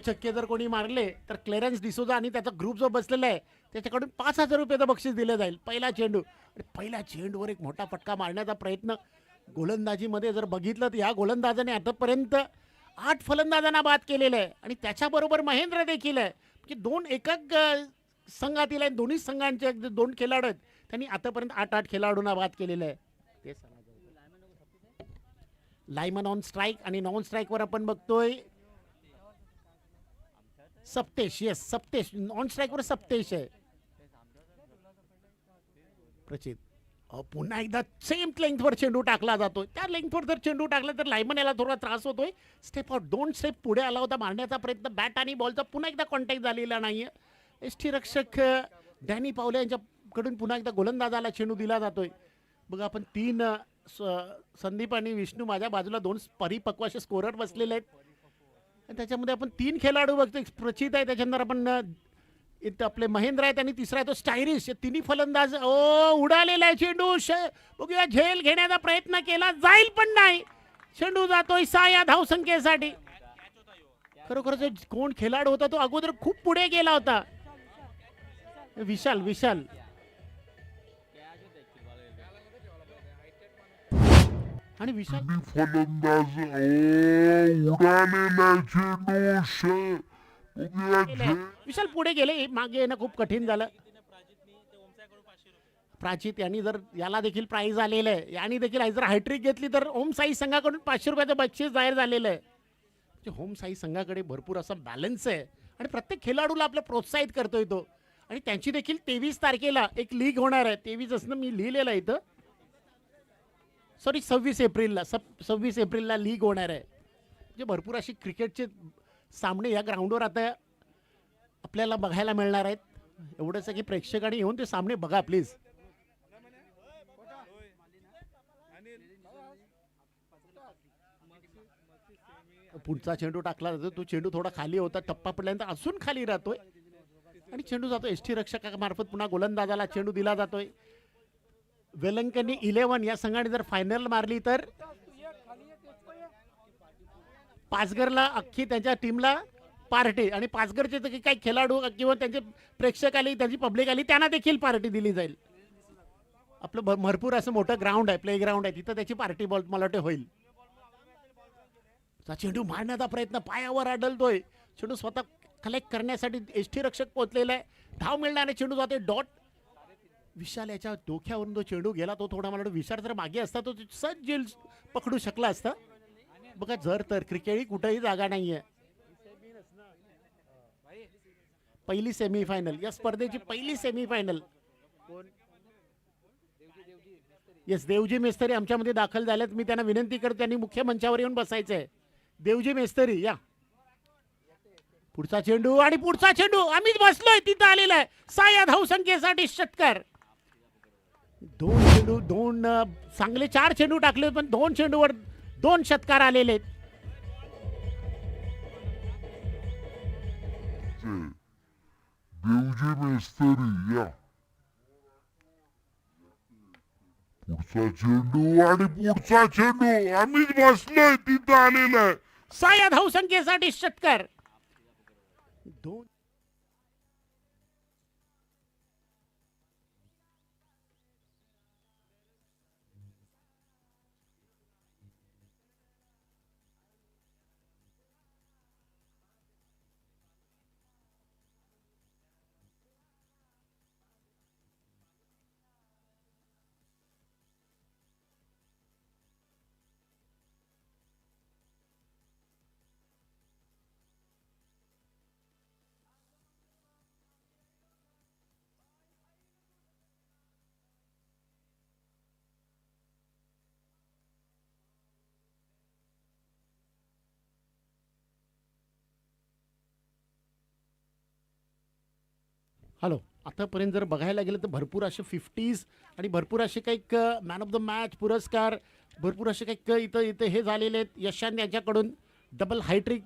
छक्के जर कोणी मारले तर क्लेरन्स डिसोजा आणि त्याचा ग्रुप जो बसलेला आहे त्याच्याकडून 5,000 रुपयाचं बक्षीस दिलं जाईल. पहिला चेंडू आणि पहिल्या चेंडूवर एक मोठा फटका मारण्याचा प्रयत्न. गोलंदाजीमध्ये जर बघितलं तर या गोलंदाजाने आतापर्यंत 8 फलंदाजांना बाद केलेलं आहे आणि त्याच्याबरोबर महेंद्र देखील आहे की दोन एकक संघातील आहे. दोन्ही संघांचे 2 खेळाडू आहेत. त्यांनी आतापर्यंत 8 खेळाडूंना बाद केलेलं आहे. ते लायमन ऑन स्ट्राईक आणि नॉन स्ट्राईकवर आपण बघतोय सप्तेश. येस, सप्तेश नॉन स्ट्राईकवर सप्तेश आहे. प्रचित पुन्हा एकदा सेम लेंथवर चेंडू टाकला जातो. त्या लेंथवर जर चेंडू टाकला तर लायमन याला थोडा त्रास होतोय. स्टेप आउट 2 स्टेप पुढे आला होता मारण्याचा प्रयत्न. बॅट आणि बॉलचा पुन्हा एकदा कॉन्टॅक्ट झालेला नाहीये. यष्टीरक्षक डॅनी पावले यांच्याकडून पुन्हा एकदा गोलंदाजाला चेंडू दिला जातोय. बघा आपण 3 संदीप आणि विष्णू माझ्या बाजूला 2 परिपक्व असे स्कोरर बसलेले आहेत आणि त्याच्यामध्ये आपण 3 खेळाडू बघतोय. प्रचित आहे, त्याच्यानंतर आपण इथं आपले महेंद्र आहेत आणि तिसरा आहे तो स्टायरिश. तिन्ही फलंदाज उडालेला आहे चेंडू. बघूया झेल घेण्याचा प्रयत्न केला जाईल पण नाही. चेंडू जातोय 6 या धावसंख्येसाठी. खरोखरच कोण खेळाडू होता तो अगोदर खूप पुढे गेला होता. विशाल आणि विशाल फलंदाज उडालेला चेंडू. विशाल पुढे गेले. मागे येणं खूप कठीण झालं. प्राचित यांनी जर याला देखील प्राइज आलेलं आहे. यांनी देखील जर हॅट्रिक घेतली तर ओम साई संघाकडून 500 रुपयाचं बक्षीस जाहीर झालेलं आहे. म्हणजे होम साई संघाकडे भरपूर असा बॅलन्स आहे आणि प्रत्येक खेळाडूला आपलं प्रोत्साहित करतोय तो. आणि त्यांची देखील 23 तारखेला एक लीग होणार आहे. 23 असणं मी लिहिलेलं आहे इथं. सॉरी 26 एप्रिलला 26 एप्रिलला लीग होणार आहे. म्हणजे भरपूर अशी क्रिकेटचे सामने या ग्राउंडवर आता आपल्याला बघायला मिळणार आहेत. एवढंच की प्रेक्षकांनी येऊन ते सामने बघा प्लीज. पुढचा चेंडू टाकला जातो. तो चेंडू थोडा खाली होता. टप्पा पडल्यानंतर अजून खाली राहतोय आणि चेंडू जातो यष्टीरक्षकामार्फत. पुन्हा गोलंदाजाला चेंडू दिला जातोय. वेलंकनी 11 या संघाने जर फायनल मारली तर पाचघरला अख्खी त्यांच्या टीमला पार्टी आणि पाचघरचे काही खेळाडू किंवा त्यांचे प्रेक्षक आले, त्यांची पब्लिक आली, त्यांना देखील पार्टी दिली जाईल. आपलं भरपूर असं मोठं ग्राउंड आहे, प्ले ग्राउंड आहे, तिथं त्याची पार्टी बॉल मला वाटते होईल. चेंडू मारण्याचा प्रयत्न पायावर आढळतोय. चेंडू स्वतः कलेक्ट करण्यासाठी यष्टीरक्षक पोहोचलेला आहे. धाव मिळणारे चेंडू जाते डॉट. विशाल याच्या डोक्यावरून जो चेंडू गेला तो थोडा मला विशाल जर मागे असता तो सहज जेल पकडू शकला असता. बघा जर तर क्रिकेट कुठेही जागा नाहीये. पहिली सेमीफायनल या स्पर्धेची पहिली सेमीफायनल. येस, देवजी मेस्तरी आमच्यामध्ये दाखल झालेत. मी त्यांना विनंती करतो त्यांनी मुख्य मंचावर येऊन बसायचं आहे. देवजी मेस्तरी या. पुढचा चेंडू आणि पुढचा चेंडू आम्हीच बसलोय तिथं आलेला आहे. 6 या धावसंख्येसाठी षटकार. 2 चेंडू 2 चांगले 4 चेंडू टाकले पण 2 चेंडूवर 2 षटकार आलेले आहेत. देवजी मेस्तरी या. पुढचा चेंडू आणि पुढचा चेंडू आम्हीच बसलोय तिथं आलेला आहे. 6 या धावसंख्येसाठी षटकार. 2 हॅलो. आतापर्यंत जर बघायला गेलं तर भरपूर असे 50s आणि भरपूर असे काही मॅन ऑफ द मॅच पुरस्कार भरपूर असे काही इथं हे झालेले आहेत. यशान यांच्याकडून डबल हायट्रिक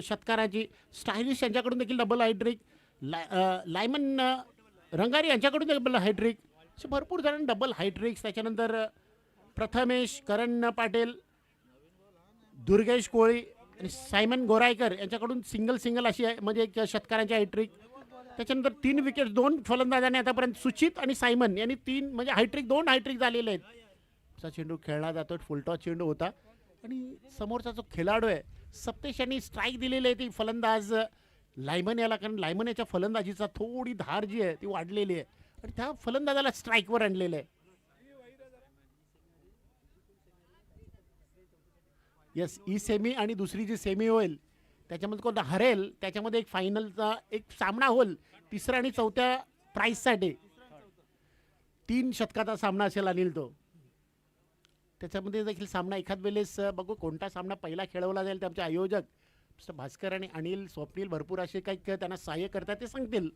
षटकाराची. स्टायलिश यांच्याकडून देखील डबल हायट्रिक. लायमन रंगारी यांच्याकडून डबल हायट्रिक. असे भरपूर जण डबल हायट्रिक्स. त्याच्यानंतर प्रथमेश, करण पाटील, दुर्गेश कोळी आणि सायमन गोरायकर यांच्याकडून सिंगल अशी म्हणजे एक षटकारांची हायट्रिक. त्याच्यानंतर 3 विकेट 2 फलंदाजांनी आतापर्यंत सुचित आणि सायमन यांनी 3 म्हणजे हायट्रिक 2 हायट्रिक झालेले आहेत. असा चेंडू खेळला जातो, फुलटॉस चेंडू होता आणि समोरचा जो खेळाडू आहे सप्तेश यांनी स्ट्राईक दिलेली आहे ती फलंदाज लायमन याला, कारण लायमन याच्या फलंदाजीचा थोडी धार जी आहे ती वाढलेली आहे आणि त्या फलंदाजाला स्ट्राईकवर आणलेलं आहे. यस, ही सेमी आणि दुसरी जी सेमी होईल त्याच्यामध्ये कोण हरेल त्याच्यामध्ये एक फायनलचा एक सामना होईल तिसऱ्या आणि चौथ्या प्राईजसाठी. 3 षटकाचा सामना असेल अनिल तो. त्याच्यामध्ये देखील सामना एखाद वेळेस बघू कोणता सामना पहिला खेळवला जाईल ते आमचे आयोजक मिस्टर भास्कर आणि अनिल स्वप्नील भरपूर असे काही त्यांना सहाय्य करतात ते सांगतील.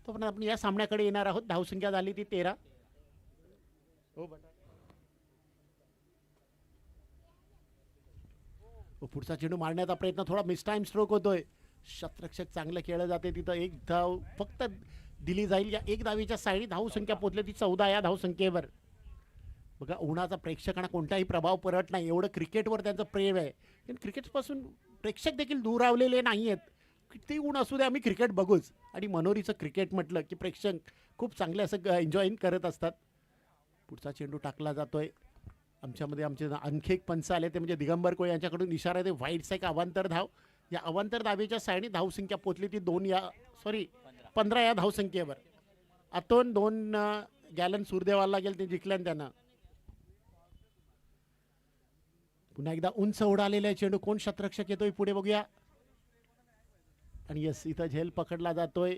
तो पण आपण या सामन्याकडे येणार आहोत. धावसंख्या झाली ती 13. हो बेटा. पुढचा चेंडू मारण्याचा प्रयत्न थोडा मिसटाईम स्ट्रोक होतोय. शतरक्षक चांगलं खेळलं जाते तिथं. एक धाव फक्त दिली जाईल. या एक धावीच्या साईड धावसंख्या पोहोचली ती 14 या धावसंख्येवर. बघा उन्हाचा प्रेक्षकांना कोणताही प्रभाव पडत नाही एवढं क्रिकेटवर त्यांचं प्रेम आहे. पण क्रिकेटपासून प्रेक्षक देखील दुरावलेले नाही आहेत. किती ऊन असू दे आम्ही क्रिकेट बघूच. आणि मनोरीचं क्रिकेट म्हटलं की प्रेक्षक खूप चांगले असं एन्जॉईंग करत असतात. पुढचा चेंडू टाकला जातोय. आमच्यामध्ये आमचे आणखी एक पंच आले ते म्हणजे दिगंबर कोळी यांच्याकडून इशारा आहे व्हाईट साईक अवांतर धाव. या अवांतर धावेच्या साईडने धावसंख्या पोचली ती 15 या धावसंख्येवर. आतून 2 गॅलन सूर्यदेवाला गेल ते जिंकल्यान त्यांना. पुन्हा एकदा उंच उडालेला आहे चेंडू. कोण शतरक्षक येतोय पुढे बघूया. आणि यस इथं झेल पकडला जातोय.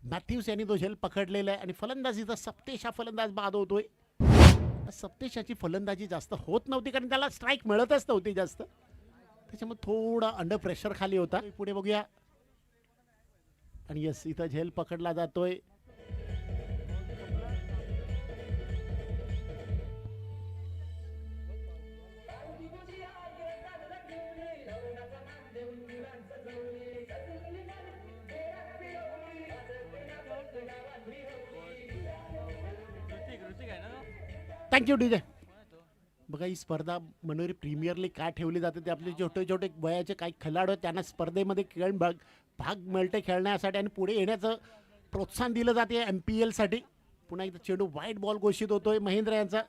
मॅथ्यूस यांनी तो झेल पकडलेला आहे आणि फलंदाजीचा सप्तेश हा फलंदाज बाद होतोय. सप्तेशाची फलंदाजी जास्त होत नव्हती कारण त्याला स्ट्राईक मिळतच नव्हती जास्त. त्याच्यामुळे थोडा अंडर प्रेशर खाली होता. पुढे बघूया. आणि यस इथं झेल पकडला जातोय. Thank you DJ. बघा ही स्पर्धा मनोरी प्रीमियर लीग काय ठेवली जाते ते आपले छोटे छोटे वयाचे काही खेळाडू आहेत त्यांना स्पर्धेमध्ये भाग मिळते खेळण्यासाठी आणि पुढे येण्याचं प्रोत्साहन दिलं जाते MPL साठी. पुन्हा एकदा चेंडू वाईट बॉल घोषित होतोय महेंद्र यांचा.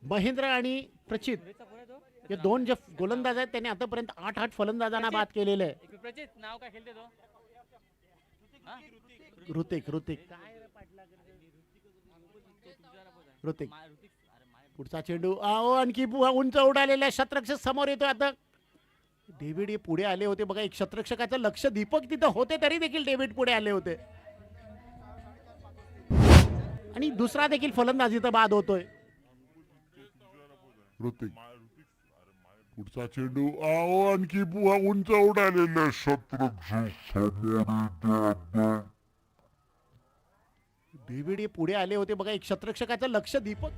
महेंद्र आणि प्रचित हे 2 जे गोलंदाज आहेत त्यांनी आतापर्यंत 8 फलंदाजांना बाद केलेले आहे. ऋतिक पुढचा चेंडू आणखी उंच उडालेल्या शतरक्षक समोर येतो. आता डेव्हिड हे पुढे आले होते बघा. एक शतरक्षकाचं लक्ष दीपक तिथं होते तरी देखील डेव्हिड पुढे आले होते आणि दुसरा देखील फलंदाज इथं बाद होतोय. पुढचा चेंडू आणखी उंच उडालेल्या शतरक्षक डेव्हिड हे पुढे आले होते बघा. एक शतरक्षकाचं लक्ष दीपक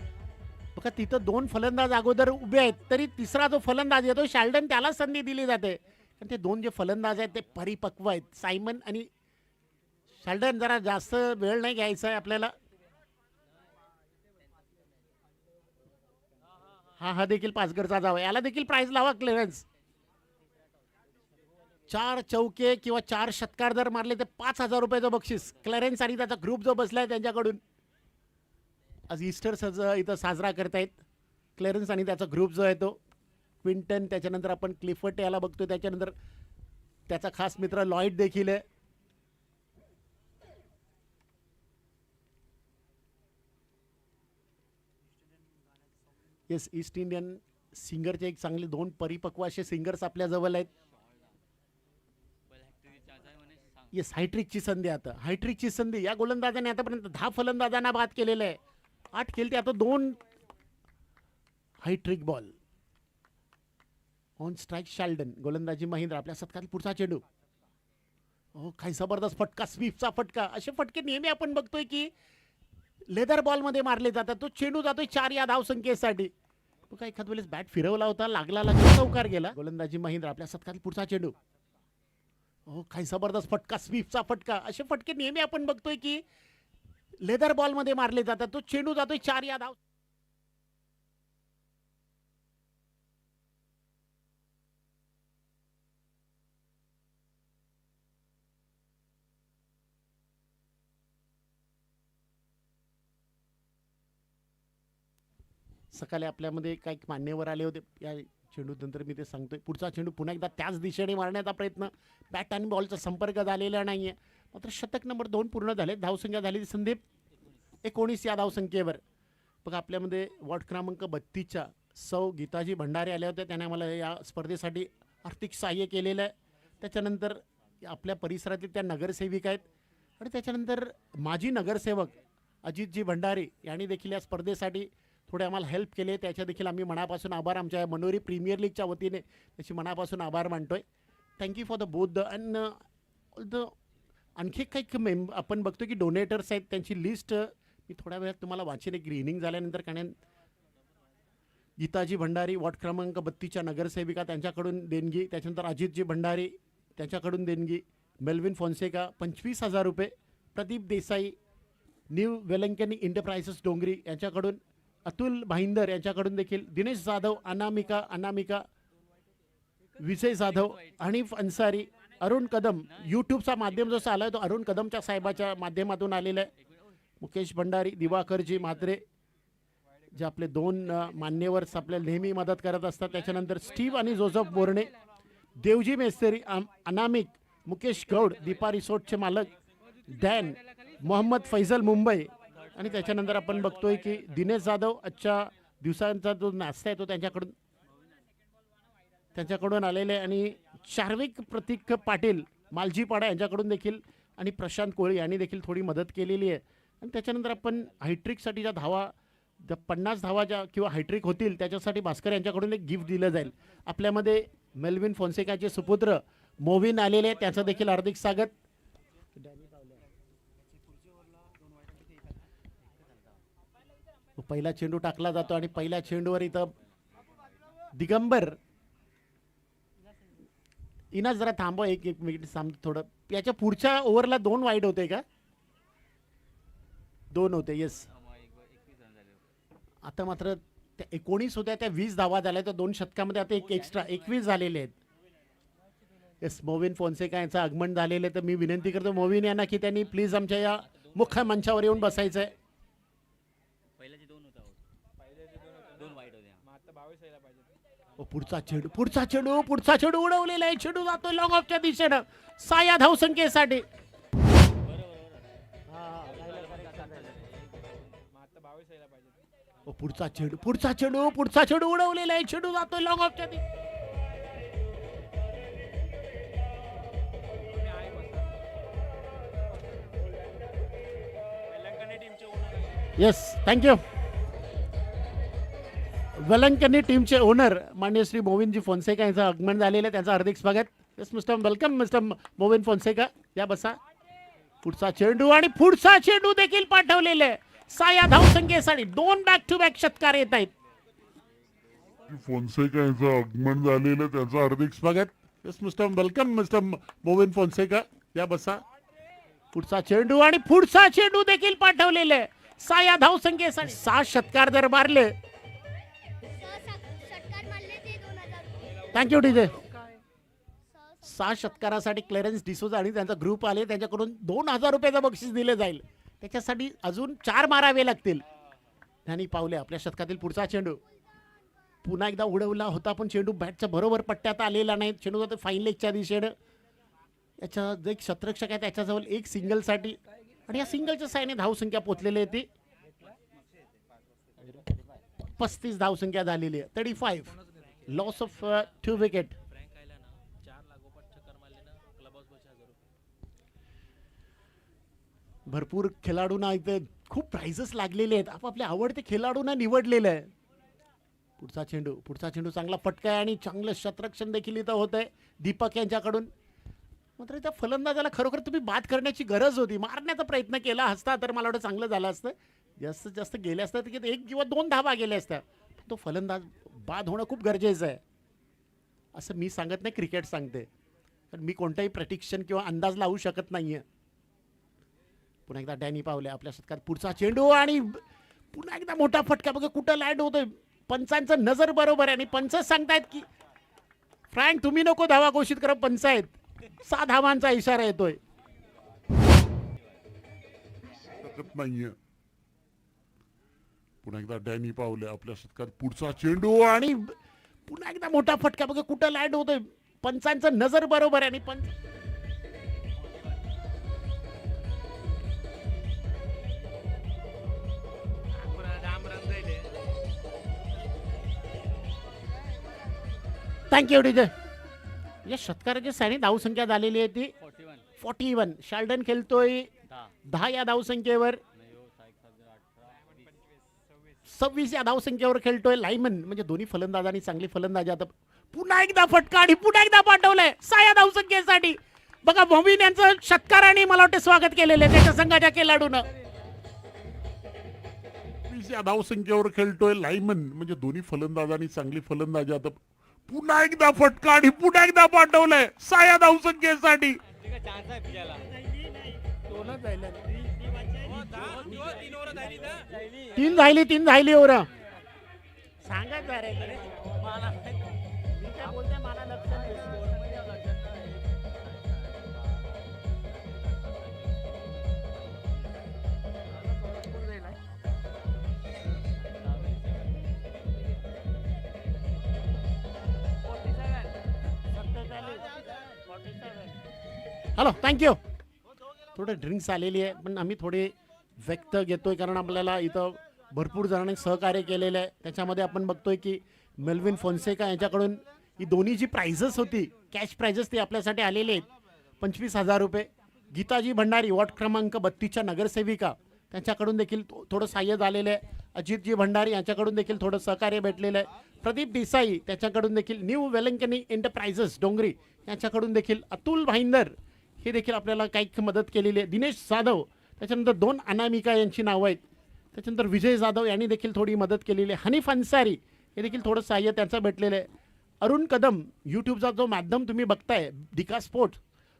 बघा तिथं 2 फलंदाज अगोदर उभे आहेत तरी तिसरा जो फलंदाज येतो शाल्डन त्याला संधी दिली जाते. कारण ते 2 जे फलंदाज आहेत ते परिपक्व आहेत. सायमन आणि शाल्डन जरा जास्त वेळ नाही घ्यायचा आहे आपल्याला. हा देखील पाचगडचा जावा. याला देखील प्राइज लावा क्लिअरन्स. 4 चौके किंवा 4 षटकार जर मारले तर 5,000 रुपयाचं बक्षीस. क्लिअरन्स आणि त्याचा ग्रुप जो बसलाय त्यांच्याकडून. आज ईस्टर इथं साजरा करतायत. क्लिअरन्स आणि त्याचा ग्रुप जो आहे तो क्विंटन, त्याच्यानंतर आपण क्लिफर्ट याला बघतो, त्याच्यानंतर त्याचा खास मित्र लॉइड देखील आहे. येस, ईस्ट इंडियन सिंगरचे एक चांगले 2 परिपक्व असे सिंगर्स आपल्या जवळ आहेत. येस, हायट्रिकची संधी. आता हायट्रिकची संधी या गोलंदाजाने आतापर्यंत 10 फलंदाजांना बाद केलेलं आहे. 8 खेळते आता 2 hat trick ball. On strike Sheldon. गोलंदाजी महेंद्र. आपल्या शतकातील पुढचा चेंडू. हो, काही जबरदस्त फटका, स्वीपचा फटका. असे फटके नेहमी आपण बघतोय की लेदर बॉल मध्ये मारले जातात. तो चेंडू जातोय 4 या धावसंख्येसाठी. बघा एखाद वेळेस बॅट फिरवला होता, लागला चौकार गेला. गोलंदाजी महेंद्र. आपल्या शतकातील पुढचा चेंडू. हो, काही जबरदस्त फटका, स्वीपचा फटका. असे फटके नेहमी आपण बघतोय की लेदर बॉल मध्ये मारले जातात. तो चेंडू जातोय 4 या धाव. सकाळी आपल्यामध्ये काही मान्यवर आले होते या चेंडूनंतर मी ते सांगतोय. पुढचा चेंडू पुन्हा एकदा त्याच दिशेने मारण्याचा प्रयत्न, बॅट आणि बॉलचा संपर्क झालेला नाहीये. मात्र शतक नंबर 2 पूर्ण झाले. धावसंख्या झाली संदीप 19 या धावसंख्येवर. बघा आपल्यामध्ये वॉर्ड क्रमांक 32च्या सौ गीताजी भंडारे आल्या होत्या. त्याने मला या स्पर्धेसाठी आर्थिक सहाय्य केलेलं आहे. त्याच्यानंतर आपल्या परिसरातील त्या नगरसेविका आहेत आणि त्याच्यानंतर माजी नगरसेवक अजितजी भंडारे यांनी देखील या स्पर्धेसाठी थोडे आम्हाला हेल्प केले. त्याच्या देखील आम्ही मनापासून आभार, आमच्या मनोरी प्रीमियर लीगच्या वतीने त्याची मनापासून आभार मानतोय. Thank you for the both the and all the. आणखी काही आपण बघतो की डोनेटर्स आहेत, त्यांची लिस्ट मी थोड्या वेळात तुम्हाला वाचेन. एक इनिंग झाल्यानंतर कारण गीताजी भंडारी वॉर्ड क्रमांक 32च्या नगरसेविका त्यांच्याकडून देणगी, त्याच्यानंतर अजितजी भंडारी त्यांच्याकडून देणगी, मेल्विन फॉन्सेका 25,000 रुपये, प्रदीप देसाई न्यू वेलंकनी इंटरप्राइजेस डोंगरी यांच्याकडून, अतुल भाईंदर यांच्याकडून देखील, दिनेश जाधव, अनामिका विजय जाधव, हनीफ अन्सारी, अरुण कदम. यूट्यूबचा माध्यम जसा आला आहे तो अरुण कदमच्या साहेबाच्या माध्यमातून आलेला आहे. मुकेश भंडारी, दिवाकरजी म्हात्रे जे आपले 2 मान्यवर्स आपल्याला नेहमी मदत करत असतात. त्याच्यानंतर स्टीव्ह आणि जोसेफ बोर्णे, देवजी मेस्त्री, अनामिक, मुकेश गौड, दीपा रिसोर्टचे मालक, डॅन, मोहम्मद फैजल मुंबई. आणि त्याच्यानंतर आपण बघतोय की दिनेश जाधव आजच्या दिवसांचा जो नाश्ता आहे तो त्यांच्याकडून आलेले आहे. आणि चार्विक प्रतीक पाटील मालजीपाडा यांच्याकडून देखील आणि प्रशांत कोळी यांनी देखील थोडी मदत केलेली आहे. आणि त्याच्यानंतर आपण हायट्रिकसाठी ज्या धावा 50 धावा ज्या किंवा हायट्रिक होतील त्याच्यासाठी भास्कर यांच्याकडून एक गिफ्ट दिलं जाईल. आपल्यामध्ये मेल्विन फॉन्सेकाचे सुपुत्र मोविन आलेले आहेत, त्याचं देखील हार्दिक स्वागत. पहिला चेंडू टाकला जातो आणि पहिल्या चेंडूवर इथं दिगंबर इना जरा थांबव एक मिनिट सांगतो थोडं. याच्या पुढच्या ओव्हरला 2 वाईड होते का? 2 होते. येस. आता मात्र त्या 19 होत्या त्या 20 धावा झाल्या, तर 2 शतकामध्ये आता एक एक्स्ट्रा 21 झालेले आहेत. येस, मोविन फॉन्सेका यांचं आगमन झालेलं आहे. तर मी विनंती करतो मोविन यांना की त्यांनी प्लीज आमच्या या मुख्य मंचावर येऊन बसायचं आहे. पुढचा चेंडू उडवलेला आहे. चेंडू जातोय लॉंग ऑफच्या दिशेनं 6 या धावसंख्येसाठी. पुढचा चेंडू उडवलेला आहे. चेंडू जातोय लॉंग ऑफच्या दिशेनं. Yes, thank you. वेलंकनी टीमचे ओनर माननीय श्री मोविनजी फॉन्सेका यांचं आगमन झालेलं आहे, त्यांचं हार्दिक स्वागत. Yes mister, welcome mister Movin Fonseca, या बसा. पुढचा चेंडू देखील पाठवलेले आहे 6 या धावसंख्येसाठी. 2 बॅक टू बॅक षटकार येत आहेत. फॉन्सेका यांचं आगमन झालेलं त्याचं हार्दिक स्वागत. Yes mister, welcome mister Movin Fonseca, या बसा. पुढचा चेंडू देखील पाठवलेले आहे 6 या धावसंख्येसाठी. 6 षटकार जर मारले. Thank you DJ. 6 षटकारासाठी क्लेरन्स डिसोजा आणि त्यांचा ग्रुप आले, त्यांच्याकडून 2,000 रुपयाचं बक्षीस दिले जाईल. त्याच्यासाठी अजून 4 मारावे लागतील. त्यांनी पावले आपल्या शतकातील पुढचा चेंडू पुन्हा एकदा उडवला होता, पण चेंडू बॅटच्या बरोबर पट्ट्यात आलेला नाही. चेंडू जातो फाईन लेगच्या दिशेनं. याच्या जो एक शतरक्षक आहे त्याच्याजवळ एक सिंगलसाठी, आणि या सिंगलच्या साहाय्याने धावसंख्या पोचलेली आहे ती 35 धावसंख्या झालेली आहे. 35. Loss of 2 wicket. भरपूर खेळाडूंना इथे खूप प्राइजेस लागलेले आहेत. आपापल्या आवडते खेळाडूंना निवडलेलं आहे. पुढचा चेंडू चांगला फटका आहे आणि चांगलं शतरक्षण देखील इथं होत आहे दीपक यांच्याकडून. मात्र त्या फलंदाजाला खरोखर तुम्ही बाद करण्याची गरज होती. मारण्याचा प्रयत्न केला असता तर मला वाटतं चांगलं झालं असतं. जास्तीत जास्त गेले असतात की 1 किंवा 2 धावा गेल्या असत्या. तो फलंदाज बाद होणं खूप गरजेचं आहे असं मी सांगत नाही, क्रिकेट सांगते. पण मी कोणताही प्रेडिक्शन किंवा अंदाज लावू शकत नाहीये. पुन्हा एकदा डॅनी पावले आपल्या शतकात. पुढचा चेंडू आणि पुन्हा एकदा मोठा फटका. बघा कुठं लँड होतोय. पंचांचं नजर बरोबर आहे आणि पंच सांगतायत की फ्रँक तुम्ही नको धावा घोषित करा. पंच आहेत. 6 धावांचा इशारा येतोय. नाहीये. पुन्हा एकदा डॅनी पावले आपल्या शतकात पुढचा चेंडू आणि पुन्हा एकदा मोठा फटका बघा कुठं लँड होतोय. पंचांचं नजर बरोबर आहे आणि पंच थँक्यू डीजे. या षटकाराची सारी धावसंख्या झालेली आहे ती 41. शाल्डन खेळतोय 10 या धावसंख्येवर. 26 या धावसंख्येवर खेळतोय लायमन. म्हणजे दोन्ही फलंदाजांनी चांगली फलंदाजी. आता पुन्हा एकदा फटका आणि पुन्हा एकदा पाठवलंय 6 या धावसंख्येसाठी. बघा मोविन यांचं षटकाराने मला वाटतं स्वागत केलेलं आहे त्याच्या संघाच्या खेळाडूनं. 20 या धावसंख्येवर खेळतोय लायमन. म्हणजे दोन्ही फलंदाजांनी चांगली फलंदाजी. आता पुन्हा एकदा फटका आणि पुन्हा एकदा पाठवलंय 6 या धावसंख्येसाठी. तीन झाली ओर सांगा जरा बोलते मला लक्ष नाही. Hello thank you. थोडं ड्रिंक्स आलेली आहे पण आम्ही थोडे व्यक्त घेतोय कारण आपल्याला इथं भरपूर जणांनी सहकार्य केलेलं आहे. त्याच्यामध्ये आपण बघतोय की मेल्विन फोन्सेका यांच्याकडून ही दोन्ही जी प्राइजेस होती कॅश प्राइजेस ती आपल्यासाठी आलेली आहेत. 25,000 रुपये. गीताजी भंडारी वॉर्ड क्रमांक 32च्या नगरसेविका त्यांच्याकडून देखील थोडं सहाय्य झालेलं आहे. अजितजी भंडारी यांच्याकडून देखील थोडं सहकार्य भेटलेलं आहे. प्रदीप देसाई त्याच्याकडून देखील न्यू वेलंकनी एंटरप्राइजेस डोंगरी यांच्याकडून देखील अतुल भाईंदर हे देखील आपल्याला काही मदत केलेली आहे. दिनेश जाधव त्याच्यानंतर 2 अनामिका यांची नावं आहेत. त्याच्यानंतर विजय जाधव यांनी देखील थोडी मदत केलेली आहे. हनीफ अन्सारी हे देखील थोडं सहाय्य त्यांचं भेटलेलं आहे. अरुण कदम यूट्यूबचा जो माध्यम तुम्ही बघताय दिका स्पोर्ट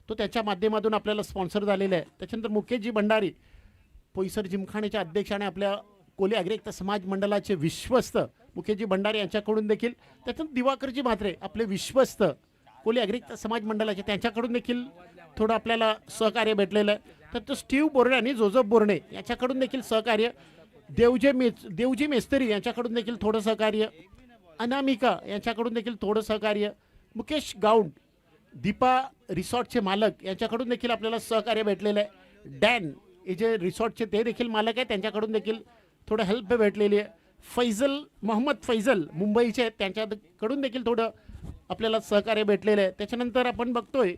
तो त्याच्या माध्यमातून आपल्याला स्पॉन्सर झालेला आहे. त्याच्यानंतर मुकेशजी भंडारी पोईसर जिमखान्याच्या अध्यक्षाने आपल्या कोली अग्रेक्त समाज मंडळाचे विश्वस्त मुकेशजी भंडारी यांच्याकडून देखील त्याच्यानंतर दिवाकरजी म्हात्रे आपले विश्वस्त कोली अग्रेक्त समाज मंडळाचे त्यांच्याकडून देखील थोडं आपल्याला सहकार्य भेटलेलं आहे. तर तो स्टीव्ह बोर्णे आणि जोझफ बोर्णे याच्याकडून देखील सहकार्य. देवजी मेस्त्री यांच्याकडून देखील थोडं सहकार्य. अनामिका यांच्याकडून देखील थोडं सहकार्य. मुकेश गाऊंड दीपा रिसॉर्टचे मालक यांच्याकडून देखील आपल्याला सहकार्य भेटलेलं आहे. डॅन हे जे रिसॉर्टचे ते देखील मालक आहे त्यांच्याकडून देखील थोडं हेल्प भेटलेली आहे. मोहम्मद फैजल मुंबईचे त्यांच्याकडून देखील थोडं आपल्याला सहकार्य भेटलेलं आहे. त्याच्यानंतर आपण बघतोय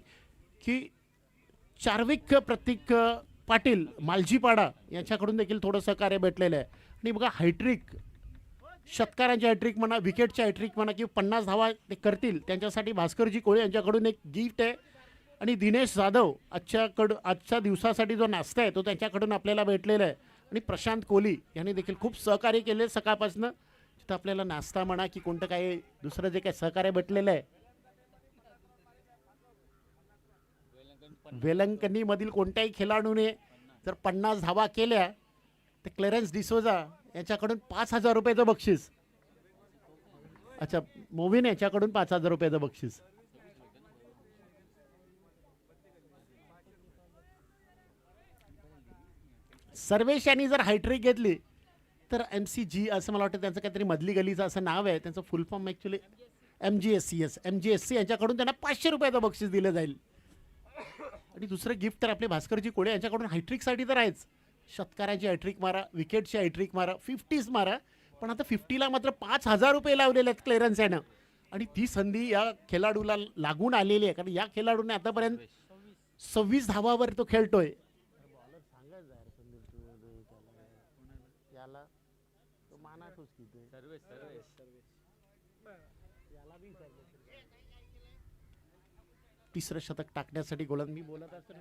की चार्विक प्रतीक पाटील मालजीपाडा यांच्याकडून देखील थोडं सहकार्य भेटलेलं आहे. आणि बघा हायट्रिक षटकारांची हॅट्रिक म्हणा विकेटची हॅट्रिक म्हणा किंवा 50 धावा ते करतील त्यांच्यासाठी भास्करजी कोळे यांच्याकडून एक गिफ्ट आहे. आणि दिनेश जाधव आजच्या दिवसासाठी जो नाश्ता आहे तो त्यांच्याकडून आपल्याला भेटलेला आहे. आणि प्रशांत कोहली यांनी देखील खूप सहकार्य केले सकाळपासून. तिथं आपल्याला नाश्ता म्हणा की कोणतं काही दुसरं जे काही सहकार्य भेटलेलं आहे. वेलंकनीमधील कोणत्याही खेळाडूने जर 50 धावा केल्या तर क्लेरन्स डिसोजा यांच्याकडून 5,000 रुपयाचं बक्षीस. अच्छा मोविन याच्याकडून 5,000 रुपयाचं बक्षीस. सर्वेश यांनी जर हायट्रिक घेतली तर MCG असं मला वाटतं त्यांचं काहीतरी मधली गलीचं असं नाव आहे. त्यांचं फुल फॉर्म ॲक्च्युली MGSC यांच्याकडून त्यांना 500 रुपयाचं बक्षीस दिलं जाईल. आणि दुसरं गिफ्ट तर आपले भास्करजी कोळे यांच्याकडून हायट्रिकसाठी तर आहेच. षटकाराची हॅट्रिक मारा विकेटची हॅट्रिक मारा 50s मारा. पण आता 50ला मात्र 5,000 रुपये लावलेले आहेत क्लेरन्स यानं. आणि ती संधी या खेळाडूला लागून आलेली आहे कारण या खेळाडूने आतापर्यंत 26 धावावर तो खेळतोय. तिसरं शतक टाकण्यासाठी गोलंदाज मी बोलत असतो.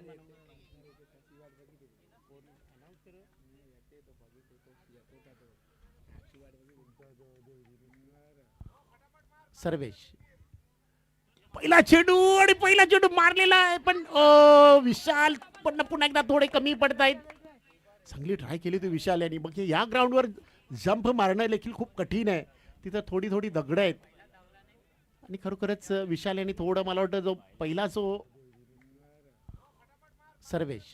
सर्वेश पहिला चेंडू मारलेला आहे पण विशाल पण पुन्हा एकदा थोडे कमी पडतायत. चांगली ट्राय केली ती विशाल यांनी. मग या ग्राउंडवर जंप मारणं देखील खूप कठीण आहे. तिथं थोडी दगडं आहेत आणि खरोखरच विशाल यांनी थोडं मला वाटतं जो पहिला जो सर्वेश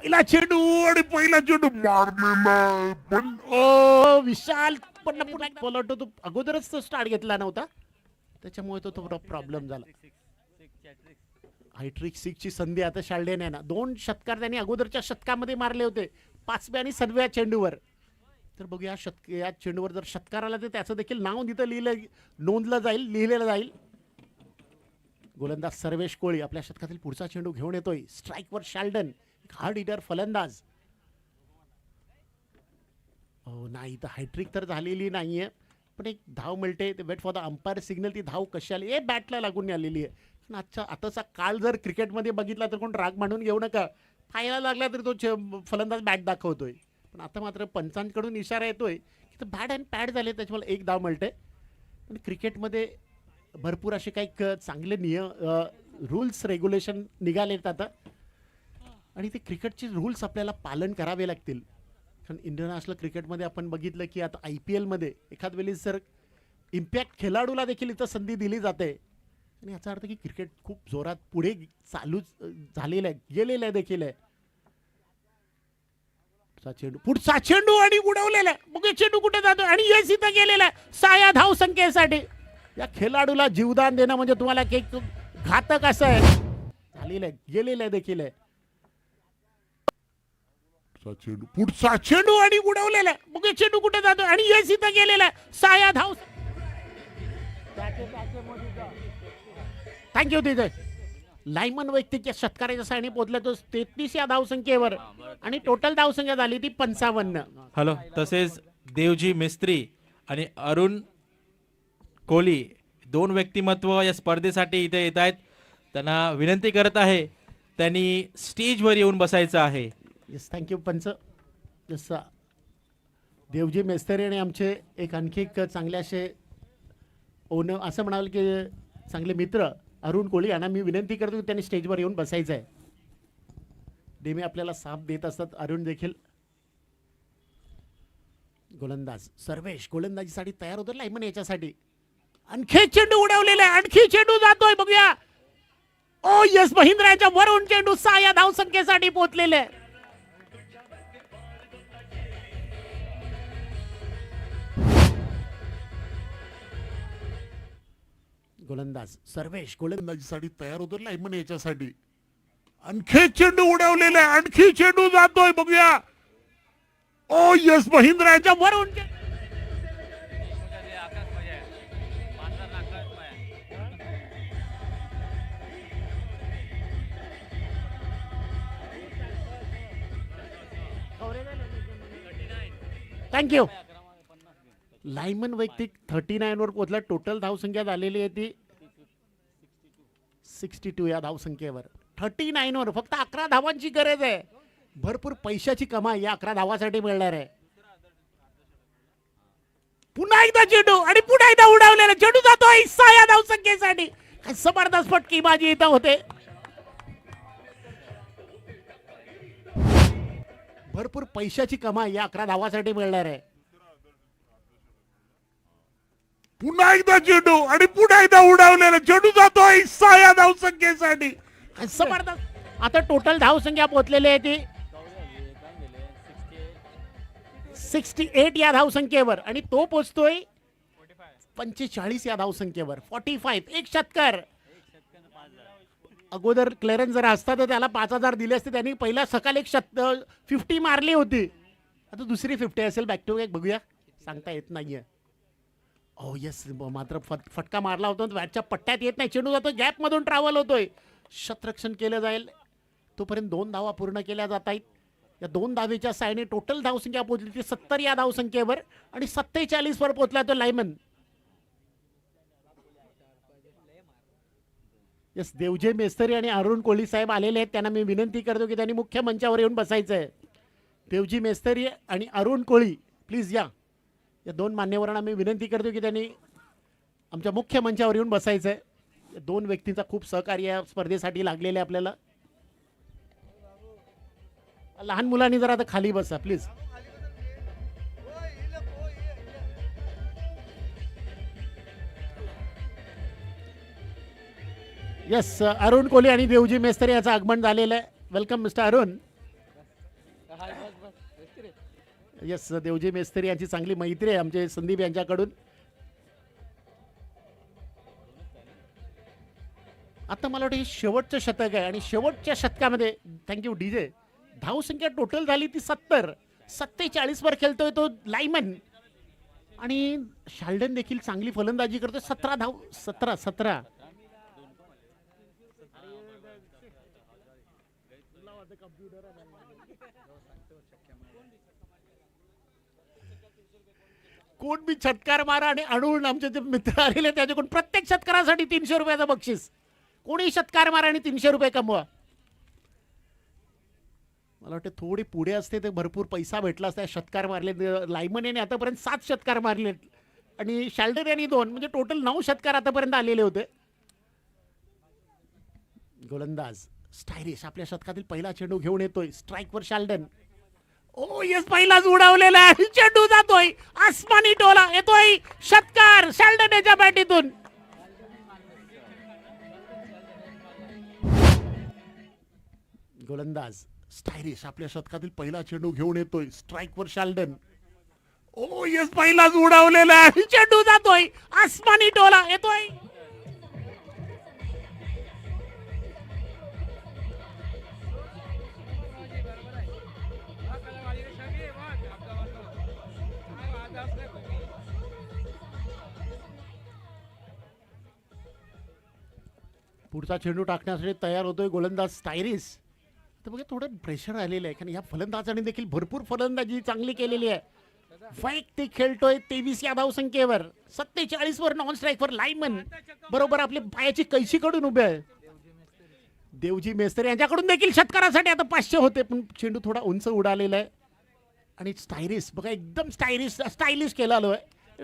पहिला चेंडू आणि पहिला चेंडू मारलेला पण विशाल पण पुन्हा पलटतो तो अगोदरच तो स्टार्ट घेतला नव्हता त्याच्यामुळे तो थोडा प्रॉब्लेम झाला. हायट्रिक 6 ची संधी आता शाल्डेन आहे ना. 2 षटकार त्यांनी अगोदरच्या षटकामध्ये मारले होते 5व्या आणि 7व्या चेंडूवर. तर बघूया या चेंडूवर जर षटकार आला तर त्याचं देखील नाव तिथं लिहिलेलं जाईल. गोलंदाज सर्वेश कोळी आपल्या षटकातील पुढचा चेंडू घेऊन येतोय. स्ट्राईकवर शाल्डन, हार्ड हिटर फलंदाज. हो नाही तर हायट्रिक तर झालेली नाहीये पण एक धाव मिळते. Wait for the umpire signal. ती धाव कशी आली बॅटला लागून आलेली आहे. आताचा काळ जर क्रिकेटमध्ये बघितला तर कोण राग मांडून घेऊ नका. पायाला लागला तरी तो फलंदाज बॅट दाखवतोय. पण आता मात्र पंचांकडून इशारा येतोय की बॅट अँड पॅड झाले त्याच्यामुळे एक धाव मिळते. पण क्रिकेटमध्ये भरपूर असे काही चांगले रूल्स रेग्युलेशन निघालेत आता आणि ते क्रिकेटचे रूल्स आपल्याला पालन करावे लागतील. कारण इंटरनॅशनल क्रिकेटमध्ये आपण बघितलं की आता IPL मध्ये एखाद वेळी जर इम्पॅक्ट खेळाडूला देखील इथं संधी दिली जाते आणि याचा अर्थ की क्रिकेट खूप जोरात पुढे चालू झालेलं आहे गेलेलं आहे देखील आहे. पुढचा चेंडू आणि उडवलेला आहे. बघूया चेंडू कुठे जातो आणि येस इथं गेलेला आहे 6 धाव संख्येसाठी. या खेळाडूला जीवदान देणं म्हणजे तुम्हाला एक घातक असं आहे. झालेलं आहे गेलेलं आहे देखील आहे. पुढचा चेंडू आणि उडवलेला आहे. बघूया चेंडू कुठे जातो आणि येस इथं गेलेला आहे 6 धाव. थँक्यू तिथे लायमन वैयक्तिक षटकाराच्या सायणी पोहोचला तो 33 या धावसंख्येवर आणि टोटल धावसंख्या झाली ती 55. हॅलो. तसेच देवजी मिस्त्री आणि अरुण कोहली 2 व्यक्तिमत्व या स्पर्धेसाठी इथे येत आहेत. त्यांना विनंती करत आहे त्यांनी स्टेजवर येऊन बसायचं आहे. येस थँक्यू पंच. जसं देवजी मेस्तरी आणि आमचे आणखी एक चांगले असे ओनर असं म्हणाल की चांगले मित्र अरुण कोहली यांना मी विनंती करतो की त्यांनी स्टेजवर येऊन बसायचं आहे. नेहमी आपल्याला साथ देत असतात अरुण देखील. गोलंदाज सर्वेश गोलंदाजीसाठी तयार होतो लायमन याच्यासाठी. आणखी चेंडू उडवलेला आहे. आणखी चेंडू जातोय बघूया. ओ यस महिंद्राच्या वरून चेंडू 6 या धावसंख्येसाठी पोहोचलेले आहे. गोलंदाज सर्वेश गोलंदाजीसाठी तयार होतो लायमन याच्यासाठी. आणखी चेंडू उडवलेला आहे. आणखी चेंडू जातोय बघूया. ओ यस महिंद्राच्या वरून थँक्यू. लायमन वैयक्तिक 39 वर पोहोचला. टोटल धावसंख्या झालेली आहे ती 62 या धावसंख्येवर. 39 वर फक्त 11 धावांची गरज आहे. भरपूर पैशाची कमाई या 11 धावासाठी मिळणार आहे. पुन्हा एकदा चेंडू आणि पुन्हा एकदा उडवलेला चेंडू जातोय 6 या धावसंख्येसाठी. काय जबरदस्त फटकेबाजी इथं होते. भरपूर पैशाची कमाई या 11 धावासाठी मिळणार आहे. पुन्हा एकदा चेंडू आणि पुन्हा एकदा उडवलेला चेंडू जातोय 6 या धावसंख्येसाठी. जबरदस्त. आता टोटल धावसंख्या पोहोचलेली आहे ती 68 या धावसंख्येवर आणि तो पोहोचतोय 45 या धावसंख्येवर. 45 एक षटकार. अगोदर क्लेरन्स जर असता तर त्याला 5000 दिले असते. त्यांनी पहिला सकाळी एक 50 मारली होती. आता दुसरी 50 असेल बॅक टू बॅक. बघूया सांगता येत नाहीये. ओ येस मात्र फटका मारला होता बॅटच्या पट्ट्यात येत नाही. चेंडू जातो गॅप मधून ट्रॅव्हल होतोय. शतरक्षण केलं जाईल तोपर्यंत 2 धावा पूर्ण केल्या जात आहेत. या 2 धावेच्या सायने टोटल धावसंख्या पोहोचली ती 70 या धावसंख्येवर आणि 47 वर पोहोचला तो लायमन. यस देवजे मेस्तरी आणि अरुण कोहली साहेब आलेले आहेत. त्यांना मी विनंती करतो की त्यांनी मुख्य मंचावर येऊन बसायचं आहे. देवजी मेस्तरी आणि अरुण कोहली प्लीज या 2 मान्यवरांना मी विनंती करतो की त्यांनी आमच्या मुख्य मंचावर येऊन बसायचं आहे. 2 व्यक्तींचा खूप सहकार्य या स्पर्धेसाठी लागलेले आपल्याला. लहान मुलांनी जरा आता खाली बसा प्लीज. येस अरुण कोहली आणि देवजी मेस्तरी याचं आगमन झालेलं आहे. Welcome mister Arun. Yes, Devji Mistry यांची चांगली मैत्री आहे आमचे संदीप यांच्याकडून. आता मला वाटतं हे शेवटचं शतक आहे आणि शेवटच्या शतकामध्ये थँक्यू डीजे धावसंख्या टोटल झाली ती 47 वर खेळतोय तो लायमन आणि शाल्डन देखील चांगली फलंदाजी करतोय. 17 धाव 17. कोण बी षटकार मारा आणि अडवून आमचे जे मित्र आलेले त्याच्याकडून प्रत्येक षटकारासाठी 300 रुपयाचं बक्षीस. कोणी षटकार मारा आणि 300 रुपये कमवा. मला वाटतं थोडी पुढे असते तर भरपूर पैसा भेटला असता. षटकार मारले लायमन याने आतापर्यंत 7 षटकार मारले आणि शाल्डन यांनी 2 म्हणजे टोटल 9 षटकार आतापर्यंत आलेले होते. गोलंदाज स्टायलिश आपल्या शतकातील पहिला चेंडू घेऊन येतोय. स्ट्राईकवर शाल्डन. ओ येस, पहिलाच उडवलेला आहे. चेंडू जातोय आसमानी टोला येतोय. षटकार शाल्डन याच्या बॅटीतून. गोलंदाज स्टायलिश आपल्या शतकातील पहिला चेंडू घेऊन येतोय. स्ट्राईकवर शाल्डन. ओ येस, पहिलाच उडवलेला आहे. चेंडू जातोय आसमानी टोला येतोय. पुढचा चेंडू टाकण्यासाठी तयार होतोय गोलंदाज स्टायलिश. तर बघा थोडं प्रेशर आलेलं आहे कारण या फलंदाजाने देखील भरपूर फलंदाजी चांगली केलेली आहे. वैयक्तिक खेळतोय 23 या धावसंख्येवर. 47 वर नॉन स्ट्राईकवर लायमन बरोबर आपल्या पायाची कैशी कडून उभे आहे. देवजी मेस्त्री यांच्याकडून देखील षटकारासाठी आता 500 होते पण चेंडू थोडा उंच उडालेला आहे आणि स्टायलिश बघा एकदम स्टायलिश केला आलोय.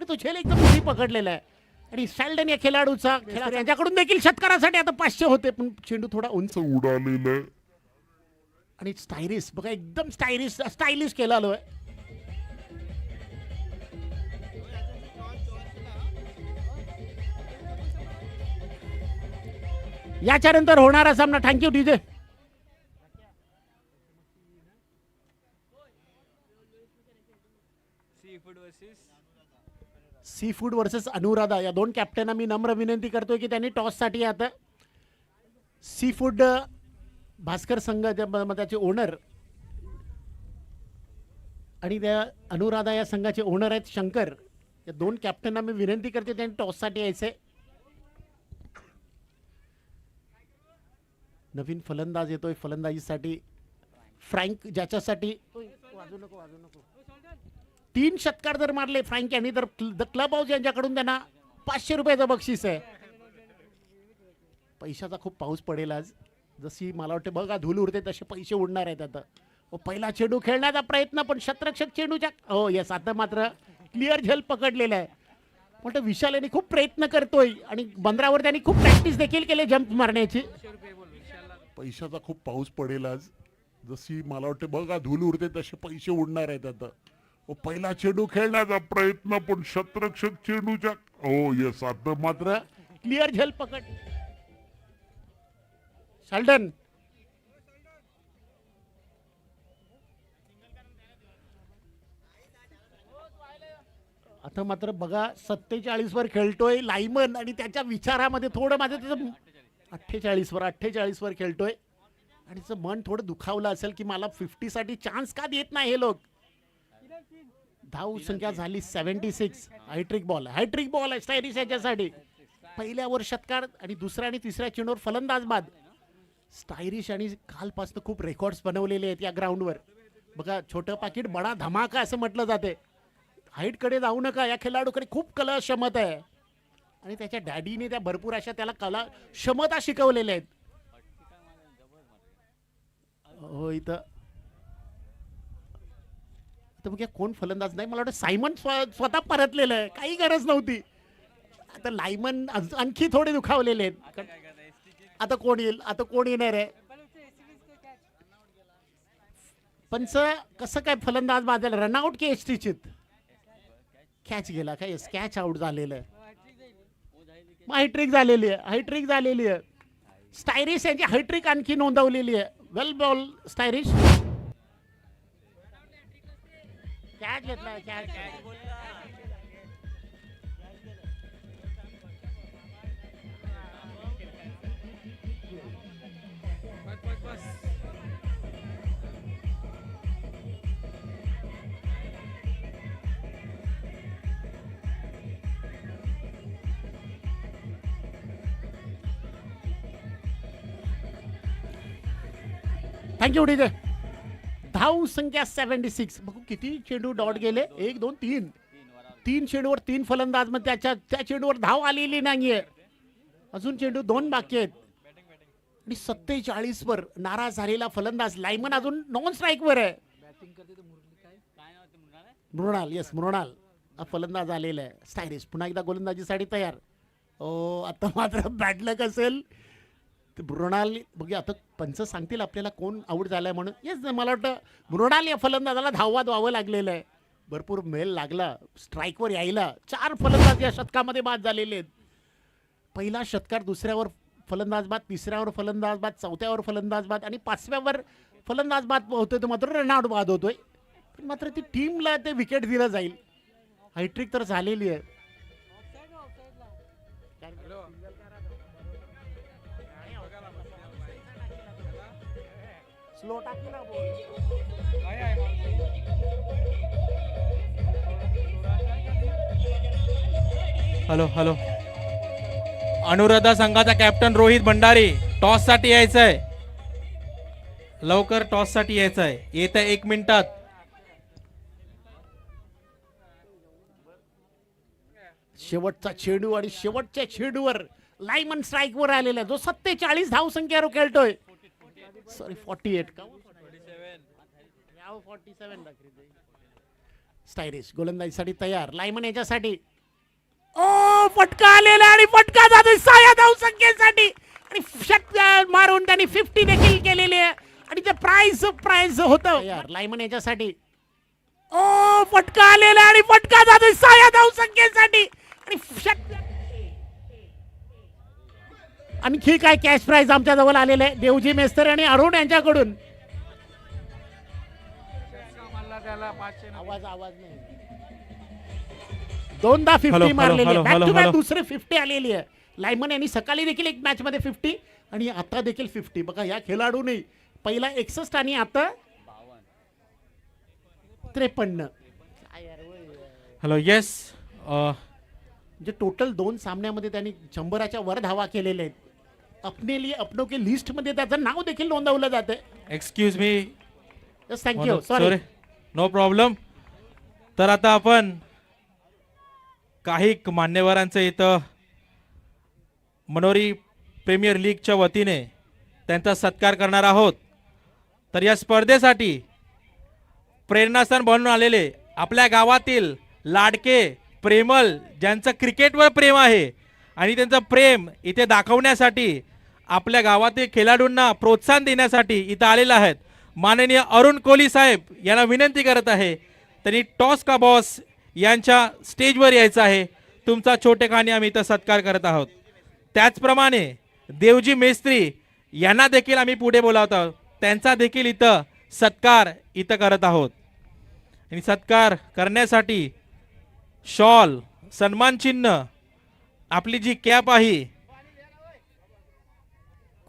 तो झेल एकदम उभी पकडलेला आहे आणि शाल्डन या खेळाडूचा यांच्याकडून देखील षटकारासाठी आता 500 होते पण चेंडू थोडा उंच उडालेला आहे आणि स्टायलिश बघा एकदम स्टायलिश केला आलोय. याच्या नंतर होणारा सामना thank you DJ seafood versus Anuradha या 2 कॅप्टनना मी नम्र विनंती करतोय की त्यांनी टॉस साठी आता सी फूड भास्कर संघ त्याचे ओनर आणि त्या अनुराधा या संघाचे ओनर आहेत शंकर. या 2 कॅप्टनना मी विनंती करते त्यांनी टॉस साठी यायचे. नवीन फलंदाज येतोय फलंदाजीसाठी फ्रँक ज्याच्यासाठी 3 षटकार जर मारले फ्रँक यांनी तर द क्लब हाऊस यांच्याकडून त्यांना 500 रुपयाचं बक्षीस आहे. पैशाचा खूप पाऊस पडेल आज. जशी मला वाटते बघा धूल उडते तसे पैसे उडणार आहेत आता. पहिला चेंडू खेळण्याचा प्रयत्न पण शतरक्षक चेंडूच्या हो येस आता मात्र क्लिअर झेल पकडलेला आहे. म्हटलं विशाल यांनी खूप प्रयत्न करतोय आणि बंदरावर त्यांनी खूप प्रॅक्टिस देखील केली जंप मारण्याची. पैशाचा खूप पाऊस पडेल आज. जशी मला वाटते बघा धूल उडते तसे पैसे उडणार आहेत आता. पहिला चेंडू खेळण्याचा प्रयत्न पण शतरक्षक चेंडूच्या हो येस आता मात्र क्लिअर झेल पकड शाल्डन. आता मात्र बघा 47 वर खेळतोय लायमन आणि त्याच्या विचारामध्ये थोडं माझं त्याचं 48 वर खेळतोय आणि त्याचं मन थोडं दुखावलं असेल की मला 50 साठी चान्स का देत नाही हे लोक. धाव संख्या झाली 76. हायट्रिक बॉल आहे स्टायलिश याच्यासाठी. पहिल्यावर षटकार आणि दुसऱ्या आणि तिसऱ्या चेंडूवर फलंदाज बाद. स्टायलिश आणि कालपासून खूप रेकॉर्ड्स बनवलेले आहेत या ग्राउंडवर. बघा छोटं पाकिट बडा धमाका असं म्हटलं जाते. हाईटकडे जाऊ नका या खेळाडूकडे खूप कला क्षमता आहे आणि त्याच्या डॅडीने त्या भरपूर अशा त्याला कला क्षमता शिकवलेल्या आहेत. हो इथं बघा कोण फलंदाज नाही मला वाटतं सायमन स्वतः परतलेलं आहे. काही गरज नव्हती. आता लायमन आणखी थोडे दुखावलेले आहेत. आता कोण येईल आता कोण येणार आहे. पंच कसं काय फलंदाज बाजूला रनआउट की एसटीचित कॅच गेला काय कॅच आउट झालेलं आहे. हायट्रिक झालेली आहे. स्टायलिश यांची हायट्रिक आणखी नोंदवलेली आहे. वेल बॉल स्टायलिश. कॅच घेतला कॅच. Thank you DJ. धाव संख्या 76. बघू किती चेंडू डॉट गेले. 1 2 3 तीन चेंडूवर 3 फलंदाज. मग त्या चेंडूवर धाव आलेली नाहीये. अजून चेंडू 2 बाकी आहेत आणि 47 वर नाराज झालेला फलंदाज लायमन अजून नॉन स्ट्राईक वर आहे. मृणाल, येस मृणाल हा फलंदाज आलेला आहे. स्टायलिश पुन्हा एकदा गोलंदाजीसाठी तयार. ओ आता मात्र बॅड लक असेल ते मृणाल. बघूया आता पंच सांगतील आपल्याला कोण आऊट झालाय म्हणून. येस मला वाटतं मृणाल या फलंदाजाला धावा द्यावं लागलेलं आहे. भरपूर मेल लागला स्ट्राईकवर यायला. 4 फलंदाज या शतकामध्ये बाद झालेले आहेत. पहिला षटकार, दुसऱ्यावर फलंदाज बाद, तिसऱ्यावर फलंदाज बाद, चौथ्यावर फलंदाज बाद आणि 5व्यावर फलंदाज बाद होतोय तो मात्र रनआउट बाद होतोय. पण मात्र ती टीमला ते विकेट दिलं जाईल. हायट्रिक तर झालेली आहे. स्लो टाकीला हॅलो हॅलो. अनुराधा संघाचा कॅप्टन रोहित भंडारी टॉस साठी यायचंय. लवकर टॉस साठी यायचंय. येत्या 1 मिनिटात. शेवटचा चेंडू आणि शेवटच्या चेंडूवर लायमन स्ट्राईक वर आलेला जो 47 धाव संख्येवर खेळतोय. सॉरी 48 का 47. स्टायलिश गोलंदाजीसाठी तयार. लायमन याच्यासाठी ओ फटका आलेला आणि फटका जातोय 6 धाव संख्येसाठी आणि षटकार मारून त्यांनी 50 देखील केलेले आहे आणि ते प्राइज होतं यार. लायमन याच्यासाठी ओ फटका आलेला आणि फटका जातोय 6 धाव संख्येसाठी आणि आणखी काय कॅश प्राइज आमच्या जवळ आलेले आहे देवजी मेस्तर आणि अरुण यांच्याकडून. आवाज नाही. 2दा 50 मारलेली आहे. बॅक टू बॅक दुसरे 50 आलेली आहे. लायमन यांनी सकाळी देखील एक मॅच मध्ये 50 आणि आता देखील 50. बघा या खेळाडूने पहिला 61 आणि आता 53. हॅलो. येस म्हणजे टोटल 2 सामन्यामध्ये त्यांनी 100च्या वर धावा केलेल्या आहेत. अपने लिए अपनों के लिस्ट मध्ये त्याचं नाव देखील नोंदवलं जाते. Excuse me. Yes thank you. Sorry no problem. तर आता आपण काही मान्यवरांचं इथं मनोरी प्रीमियर लीगच्या वतीने त्यांचा सत्कार करणार आहोत. तर या स्पर्धेसाठी प्रेरणास्थान बनून आलेले आपल्या गावातील लाडके प्रेमल ज्यांचं क्रिकेटवर प्रेम आहे आणि त्यांचं प्रेम इथे दाखवण्यासाठी आपल्या गावातील खेळाडूंना प्रोत्साहन देण्यासाठी इथं आलेले आहेत. माननीय अरुण कोहली साहेब यांना विनंती करत आहे त्यांनी टॉस का बॉस यांच्या स्टेजवर यायचं आहे. तुमचा छोटेखानी आम्ही इथं सत्कार करत आहोत. त्याचप्रमाणे देवजी मेस्त्री यांना देखील आम्ही पुढे बोलावत आहोत. त्यांचा देखील इथं सत्कार इथं करत आहोत. आणि सत्कार करण्यासाठी शॉल, सन्मान चिन्ह, आपली जी कॅप आहे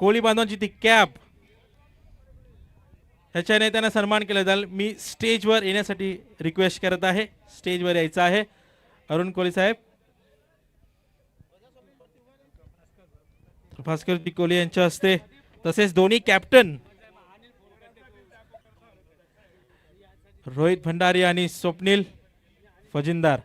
कोळी बांधवांची ती कॅप ह्याच्याने त्यांना सन्मान केला जाईल. मी स्टेजवर येण्यासाठी रिक्वेस्ट करत आहे. स्टेजवर यायचं आहे अरुण कोहली साहेब. भास्कर कोहली यांच्या हस्ते तसेच दोन्ही कॅप्टन रोहित भंडारी आणि स्वप्नील फजिंदार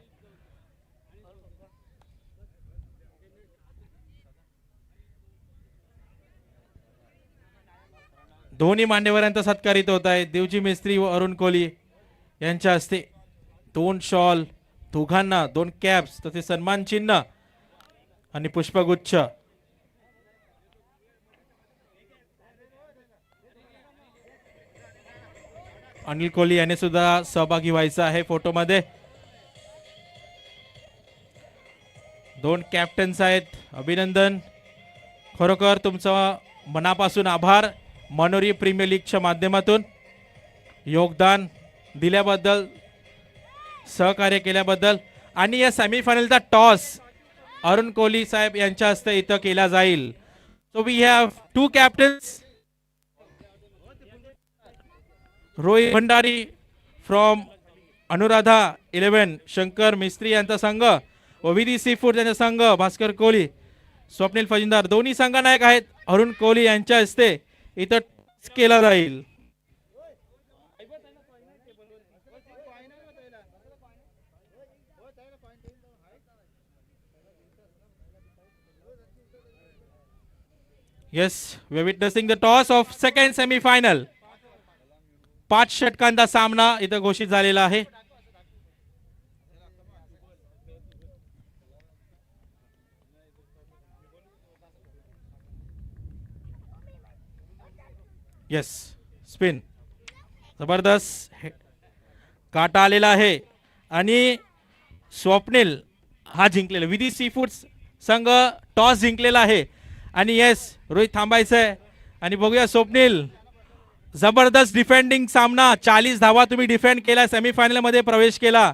दोन्ही मान्यवरांचा सत्कार इथं होत आहे. देवजी मेस्त्री व अरुण कोहली यांच्या हस्ते 2 शॉल, दोघांना 2 कॅप्स तसेच सन्मान चिन्ह आणि पुष्पगुच्छ. अनिल कोहली यांनी सुद्धा सहभागी व्हायचं आहे फोटोमध्ये. 2 कॅप्टन्स आहेत. अभिनंदन. खरोखर तुमचं मनापासून आभार. मनोरी प्रीमियर लीगच्या माध्यमातून योगदान दिल्याबद्दल सहकार्य केल्याबद्दल. आणि या सेमीफायनलचा टॉस अरुण कोहली साहेब यांच्या हस्ते इथं केला जाईल. So we have 2 captains, Rohit Bhandari from Anuradha 11, Shankar Mistry यांचा संघ व विधी सीफूड यांचा संघ, भास्कर कोहली, स्वप्नील फजिंदार दोन्ही संघनायक आहेत. अरुण कोहली यांच्या हस्ते इथं केला जाईल. Yes, we are witnessing the toss of second semi-final. 5 षटकांचा सामना इथं घोषित झालेला आहे. येस, स्पिन जबरदस्त काटा आलेला आहे आणि स्वप्नील हा जिंकलेला, विधी सीफूड्स संघ टॉस जिंकलेला आहे. आणि येस, रोहित थांबायचंय आणि बघूया स्वप्नील, जबरदस्त डिफेंडिंग सामना, 40 धावा तुम्ही डिफेंड केला, सेमीफायनल मध्ये प्रवेश केला,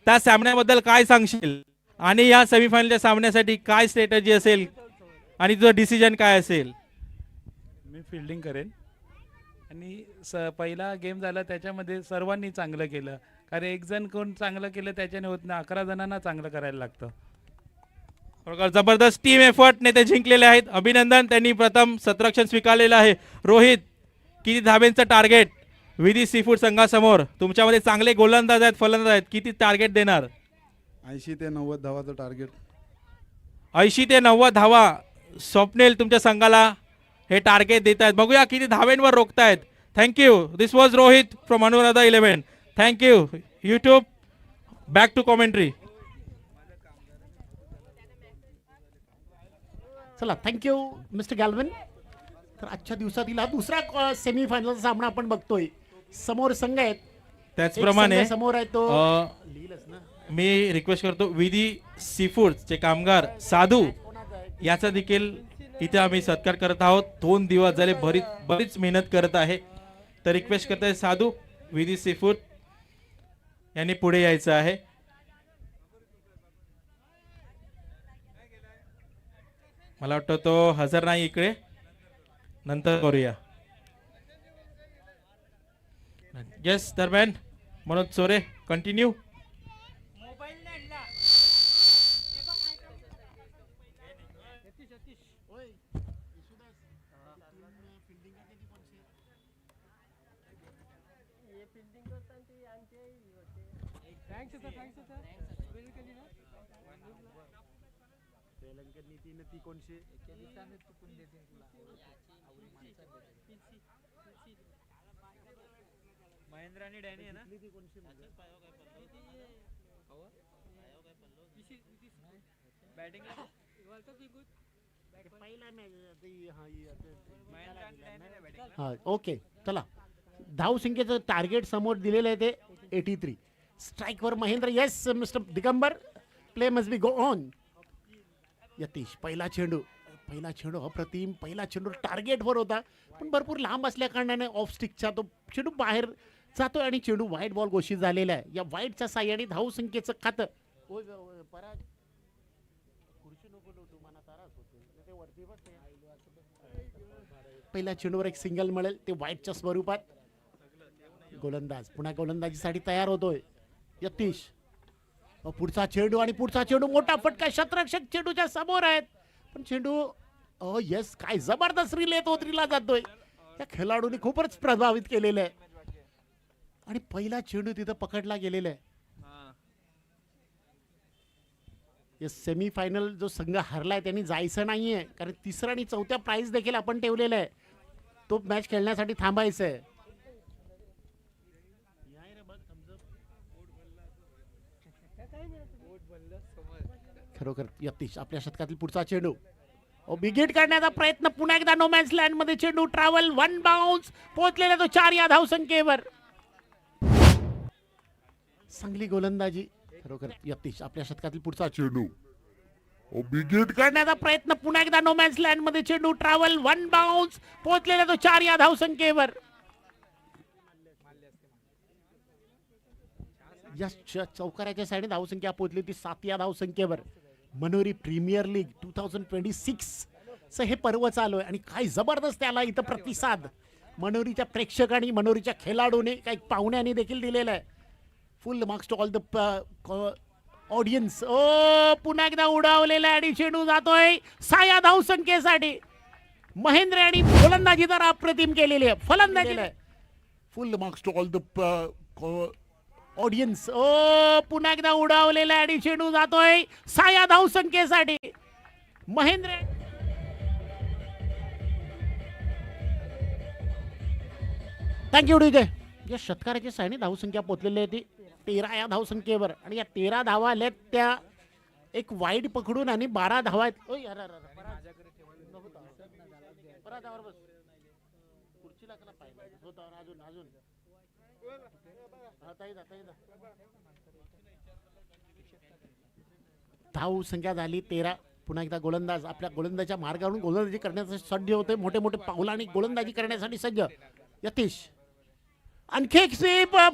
त्या सामन्याबद्दल काय सांगशील आणि या सेमीफायनलच्या सामन्यासाठी काय स्ट्रॅटेजी असेल आणि तुझं डिसिजन काय असेल? मी फिल्डिंग करेन आणि पहिला गेम झाला त्याच्यामध्ये सर्वांनी चांगलं केलं, कारण एक जण कोण चांगलं केलं त्याच्याने होत नाही, 11 जणांना चांगलं करायला लागतं. प्रकार जबरदस्त टीम एफर्टने ते जिंकलेले आहेत, अभिनंदन. त्यांनी प्रथम सत्रक्षण स्वीकारलेलं आहे. रोहित, किती धाब्यांचं टार्गेट विधी सीफूड संघासमोर? तुमच्यामध्ये चांगले गोलंदाज आहेत, फलंदाज आहेत, किती टार्गेट देणार? 80 ते 90 धावाचं टार्गेट. 80 ते 90 धावा स्वप्नील तुमच्या संघाला हे टार्गेट देत आहेत. बघूया किती धावेंवर रोखतायत. Thank you. This was Rohit from Anuradha 11. Thank you. YouTube back to commentary. चला, थँक्यू मिस्टर गॅल्विन. तर आजच्या दिवसातील हा दुसरा सेमीफायनलचा सामना आपण बघतोय. समोर संघ आहेत, त्याचप्रमाणे एक संघ समोर आहे तो लिहिलंच ना. मी रिक्वेस्ट करतो विधी सीफूडचे कामगार साधू याचा देखील इथे आम्ही सत्कार करत आहोत. 2 दिवस झाले बरीच मेहनत करत आहे. तर रिक्वेस्ट करत आहे साधू विधी सीफूड यांनी पुढे यायचं आहे. मला वाटतं तो हजर नाही इकडे, नंतर करूया. येस, दरम्यान मनोज चोरे कंटिन्यू. महेंद्र आणि डॅनी आहे ना. बॅटिंग हा, ओके. चला, धाव संख्येचं टार्गेट समोर दिलेलं आहे ते 83. स्ट्राईकवर Mahendra. Yes mister Digambar, play must be go on. Yatish, पहिला चेंडू अप्रतिम. पहिला चेंडू टार्गेटवर होता, पण भरपूर लांब असल्या कारणाने ऑफ स्टिकचा तो चेंडू बाहेर जातोय आणि चेंडू वाईट बॉल घोषित झालेला आहे. या वाईटच्या साह्याने धाव संख्येचं खातं पहिल्या चेंडूवर एक सिंगल मिळेल, ते वाईटच्या स्वरूपात. गोलंदाज पुन्हा गोलंदाजीसाठी तयार होतोय यतीश. पुढचा चेंडू आणि पुढचा चेंडू, मोठा फटका, शतरक्षक चेंडूच्या समोर आहेत, पण चेंडू येस, काय जबरदस्त रिले तो रिला जातोय. या खेळाडूंनी खूपच प्रभावित केलेलं आहे आणि पहिला चेंडू तिथं पकडला गेलेला आहे. या सेमीफायनल जो संघ हरलाय त्यांनी जायचं नाहीये, कारण 3रा आणि 4थ्या प्राइज देखील आपण ठेवलेला आहे. तो मॅच खेळण्यासाठी थांबायचं आहे. खरोखर यतीश, आपल्या शतकातील पुढचा चेंडू बिगिट करण्याचा प्रयत्न, पुन्हा एकदा नो मॅन्स लँड मध्ये चेंडू ट्रॅव्हल, 1 बाउन्स, पोहोचलेला तो 4 या धावसंख्येवर. चांगली गोलंदाजी खरोखर यतीश, आपल्या शतकातील पुढचा चेंडू बिगिट करण्याचा प्रयत्न, पुन्हा एकदा नो मॅन्स लँड मध्ये चेंडू ट्रॅव्हल, 1 बाउन्स, पोहोचलेला तो 4 या धावसंख्येवर. या चौकाराच्या साईडने धावसंख्या पोहोचली होती 7 या धावसंख्येवर. मनोरी प्रीमियर लीग 2026 हे पर्व चालू आहे आणि काय जबरदस्त त्याला इथं प्रतिसाद मनोरीच्या प्रेक्षकांनी, मनोरीच्या खेळाडूने, काही पाहुण्यांनी देखील दिलेला आहे. Full marks to all the audience. पुन्हा एकदा उडावलेला आणि चेंडू जातोय 6 या धावसंख्येसाठी. महेंद्र यांनी गोलंदाजी तर अप्रतिम केलेली आहे, फलंदाजी full marks to all the audience. पुन्हा एकदा उडावलेला आणि चेंडू जातोय 6 या धावसंख्येसाठी. Mahendra thank you DJ. या षटकाराच्या साईने धावसंख्या पोहोचलेली आहे ती 13 या धावसंख्येवर आणि या 13 धावा आल्यात त्या एक वाईड पकडून आणि 12 धावा आहेत. धाव संख्या झाली 13. पुन्हा एकदा गोलंदाज आपल्या गोलंदाच्या मार्गावरून गोलंदाजी करण्यासाठी सज्ज होते. मोठे मोठे पावलांनी गोलंदाजी करण्यासाठी सज्ज यतीश. आणखी एक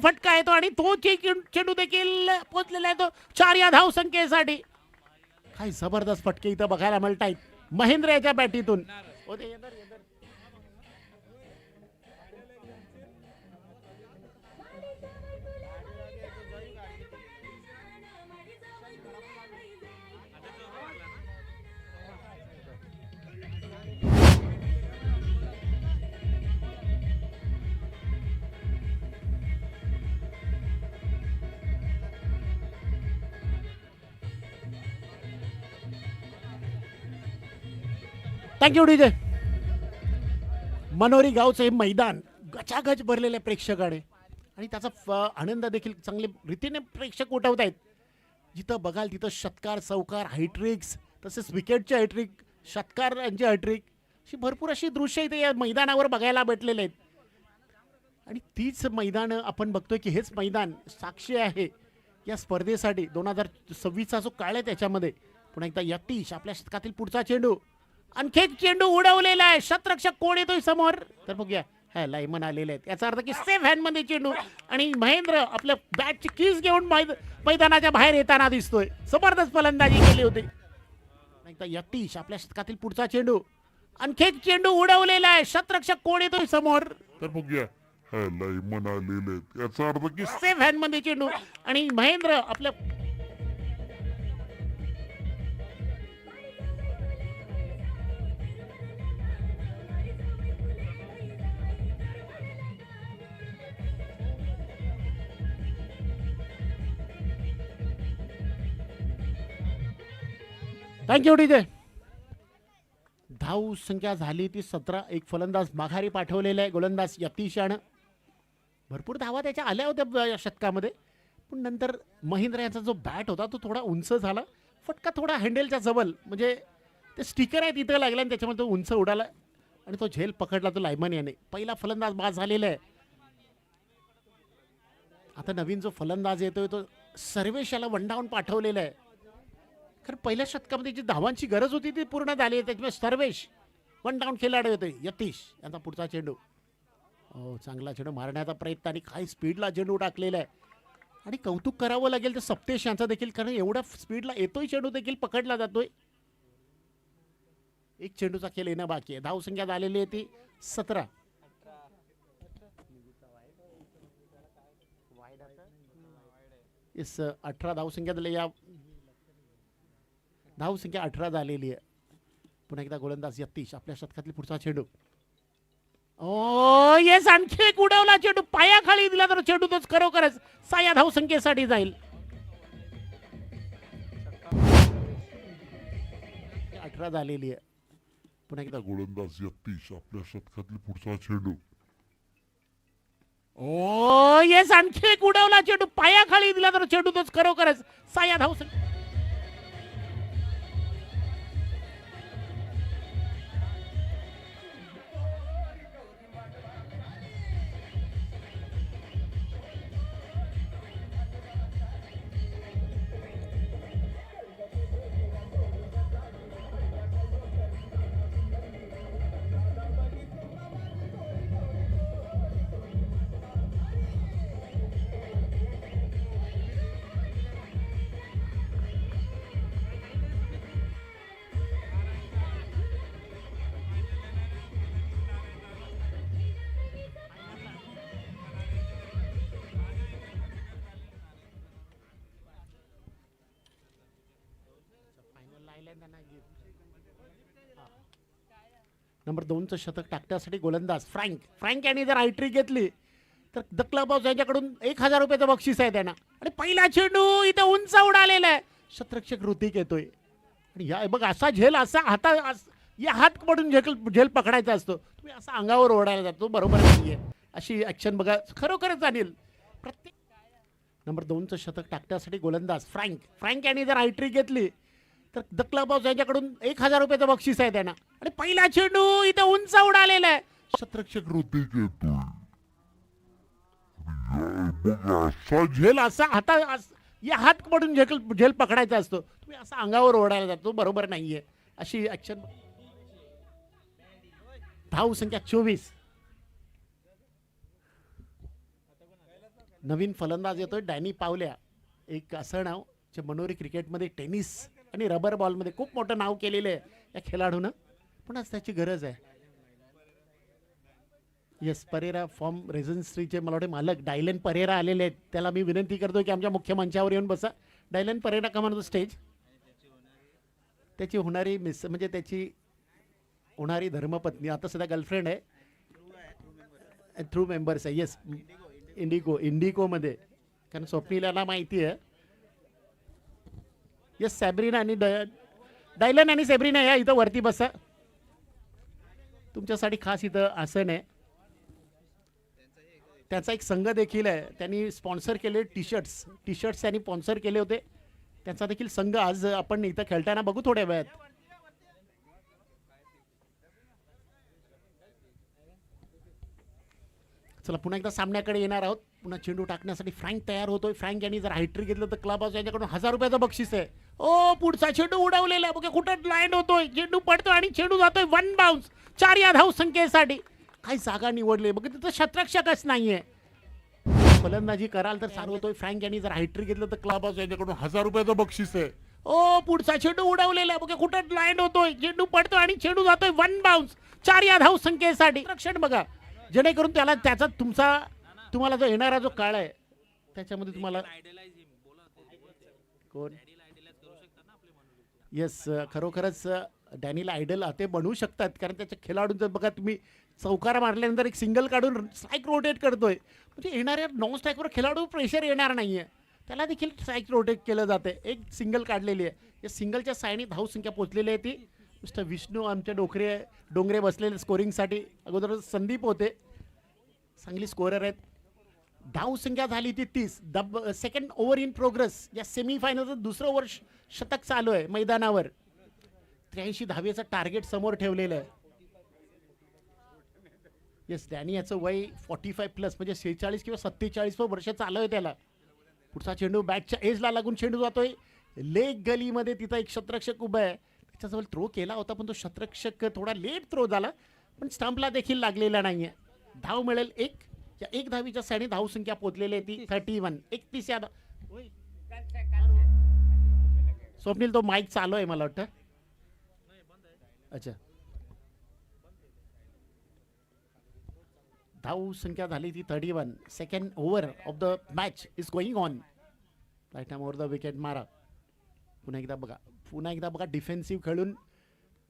फटका येतो आणि तो चेंडू देखील पोहोचलेला आहे तो 4 या धावसंख्येसाठी. काय जबरदस्त फटके इथं बघायला मिळत आहेत महेंद्र याच्या बॅटीतून. Thank you DJ. मनोरी गावचं हे मैदान गचागच भरलेलं आहे प्रेक्षकाने आणि त्याचा आनंद देखील चांगल्या रीतीने प्रेक्षक उठवत आहेत. जिथं बघाल तिथं षटकार, चौकार, हायट्रिक्स, तसेच विकेटचे हायट्रिक, षटकारांचे हायट्रिक, अशी भरपूर अशी दृश्य इथे या मैदानावर बघायला भेटलेले आहेत. आणि तीच मैदानं आपण बघतोय की हेच मैदान साक्षी आहे या स्पर्धेसाठी. 2026चा जो काळ आहे त्याच्यामध्ये. पुन्हा एकदा यतीश आपल्या शतकातील पुढचा चेंडू. आणखी एक चेंडू उडवलेला आहे. शतरक्षक कोण येतोय समोर तर बघूया. हा लायमन आलेले आहेत, याचा अर्थ की सेफ हँड मध्ये चेंडू आणि महेंद्र आपल्या बॅटची कीज घेऊन मैदानाच्या बाहेर येताना दिसतोय. जबरदस्त फलंदाजी केली होती. एकदा यतीश आपल्या शतकातील पुढचा चेंडू. आणखी एक चेंडू उडवलेला आहे. शतरक्षक कोण येतोय समोर तर बघूया. लायमन आलेले आहेत, याचा अर्थ की सेफ हँड मध्ये चेंडू आणि महेंद्र आपल्या थँक्यू डीजे. धाव संख्या झाली ती 17. एक फलंदाज माघारी पाठवलेला आहे गोलंदाज यतीश यानं. भरपूर धावा त्याच्या आल्या होत्या या शतकामध्ये, पण नंतर महेंद्र यांचा जो बॅट होता तो थोडा उंच झाला. फटका थोडा हँडलच्या जवळ, म्हणजे ते स्टिकर आहे तिथं लागला आणि त्याच्यामध्ये तो उंच उडाला आणि तो झेल पकडला तो लायमन याने. पहिला फलंदाज बाद झालेला आहे. आता नवीन जो फलंदाज येतोय तो सर्वेश याला वनडाऊन पाठवलेला आहे. कारण पहिल्या शतकामध्ये जी धावांची गरज होती ती पूर्ण झाली आहे. त्याच्यामुळे सर्वेश वनडाऊन खेळाडू होते. यतीश यांचा पुढचा चेंडू. चांगला चेंडू मारण्याचा प्रयत्न आणि काही स्पीडला चेंडू टाकलेला आहे. आणि कौतुक करावं लागेल तर सप्तेश यांचा देखील, कारण एवढ्या स्पीडला येतोय चेंडू देखील पकडला जातोय. एक चेंडूचा खेळ येणं बाकी आहे. धावसंख्या झालेली आहे ती 17. इस 18 धावसंख्या झाली. या धावसंख्या 18 झालेली आहे. पुन्हा एकदा गोलंदाज यतीश आपल्या शतकातली पुढचा चेंडू. येस, आणखी एक उडवला चेंडू. पायाखाली दिला तर चेंडू तोच खरोखरच 6 या धावसंख्येसाठी जाईल. 18 झालेली आहे. पुन्हा एकदा गोलंदाज यतीश आपल्या शतकातली पुढचा चेंडू. येस, आणखी एक उडवला चेंडू. पायाखाली दिला तर चेंडू तोच खरोखरच 6 या धावसंख्या. नंबर 2चं शतक टाकण्यासाठी गोलंदाज फ्रँक यांनी जर हायट्रिक घेतली तर द क्लब हाऊस यांच्याकडून 1000 रुपयाचं बक्षीस आहे त्यांना. आणि पहिला चेंडू इथे उंच उडालेला आहे. शतरक्षक ऋतिक येतोय आणि या बघ असा झेल असा या हात पडून झेल पकडायचा असतो. तुम्ही असा अंगावर ओढायला जातो बरोबर नाहीये. अशी ऍक्शन बघा खरोखरच अनिल प्रत्येक. नंबर 2चं शतक टाकण्यासाठी गोलंदाज फ्रँक यांनी जर हायट्रिक घेतली तर द क्लब हाऊस यांच्याकडून 1000 रुपयाचं बक्षीस आहे त्यांना. आणि पहिला चेंडू इथे उंच उडालेला आहे. शतरक्षक ऋतिक येतोय बघा असा झेल असा या हात पडून झेल पकडायचा असतो. तुम्ही असा अंगावर ओढायला जातो बरोबर नाहीये. अशी ऍक्शन. धाव संख्या 24. नवीन फलंदाज येतोय डॅनी पावल्या. एक असं नाव जे मनोरी क्रिकेटमध्ये टेनिस आणि रबर बॉलमध्ये खूप मोठं नाव केलेलं आहे या खेळाडूनं. पण आज त्याची गरज आहे. येस परेरा फॉर्म रेझन्स्ट्रीचे मला वाटते मालक डायलन परेरा आलेले आहेत. त्याला मी विनंती करतो की आमच्या मुख्य मंचावर येऊन बसा. डायलन परेरा का म्हणतो स्टेज. त्याची होणारी म्हणजे त्याची होणारी धर्मपत्नी आता सध्या गर्लफ्रेंड आहे. थ्रू मेंबर्स आहे. येस इंडिकोमध्ये कारण स्वप्नीला माहिती आहे. येस सॅब्रिना आणि डायलन आणि सॅब्रिना या इथं वरती बसा. तुमच्यासाठी खास इथं आसन आहे. त्याचा एक संघ देखील आहे. त्यांनी स्पॉन्सर केले टी शर्ट्स त्यांनी स्पॉन्सर केले होते. त्यांचा देखील संघ आज आपण इथं खेळताना बघू थोड्या वेळात. चला पुन्हा एकदा सामन्याकडे येणार आहोत. पुन्हा चेंडू टाकण्यासाठी फ्रँक तयार होतोय. फ्रँक यांनी जर हायट्रिक घेतलं तर क्लब हाऊस यांच्याकडून 1000 रुपयाचं बक्षीस आहे. ओ पुढचा चेंडू उडवलेला आहे. बघा कुठं लँड होतोय. चेंडू पडतोय आणि चेंडू जातोय 1 बाउन्स 4 या धाव संख्येसाठी. काही जागा निवडली बघा तिथं शतरक्षकच नाहीये. फलंदाजी कराल तर सार होतोय. फ्रँक यांनी जर हायट्रिक घेतलं तर क्लब हाऊस यांच्याकडून 1000 रुपयाचं बक्षीस आहे. ओ पुढचा चेंडू उडवलेला आहे. बघा कुठं लँड होतोय. चेंडू पडतोय आणि चेंडू जातोय 1 बाउन्स 4 या धाव संख्येसाठी. रक्षण बघा जेणेकरून त्याचा तुम्हाला जो येणारा जो काळ आहे त्याच्यामध्ये तुम्हाला कोण येस खरोखरच डॅनिल आयडल ते बनवू शकतात. कारण त्याच्या खेळाडूंचं बघा तुम्ही चौकार मारल्यानंतर एक सिंगल काढून स्ट्राईक रोटेट करतोय. म्हणजे येणाऱ्या नॉन स्ट्राईकवर खेळाडू प्रेशर येणार नाहीये. त्याला देखील स्ट्राईक रोटेट केलं जाते. एक सिंगल काढलेली आहे. या सिंगलच्या सायनी धाव संख्या पोचलेली आहे ती. मिस्टर विष्णू आमच्या डोंगरे बसलेले स्कोरिंगसाठी. अगोदर संदीप होते चांगली स्कोरर आहेत. धाव संख्या झाली ती 30. Second over in progress. या सेमीफायनलचं दुसरं ओव्हर शतक चालू आहे मैदानावर. 83 धावेचं टार्गेट समोर ठेवलेलं आहे. येस डॅनी याचं वय 45+ म्हणजे 46 किंवा 47 वर्ष चालू आहे त्याला. पुढचा चेंडू बॅटच्या एजला लागून चेंडू जातोय लेग गलीमध्ये. तिथं एक शतरक्षक उभा आहे. त्याच्याजवळ थ्रो केला होता पण तो शतरक्षक थोडा लेट थ्रो झाला पण स्टंपला देखील लागलेला नाहीये. धाव मिळेल 1. या 1 धावीच्या साईने धाव संख्या पोचलेली आहे ती 31. 31 या स्वप्नील तो माईक चालू आहे मला वाटतं. अच्छा धाव संख्या झाली ती 31. Second over of the match is going on. Right time over the wicket मारा. पुन्हा एकदा बघा डिफेन्सिव्ह खेळून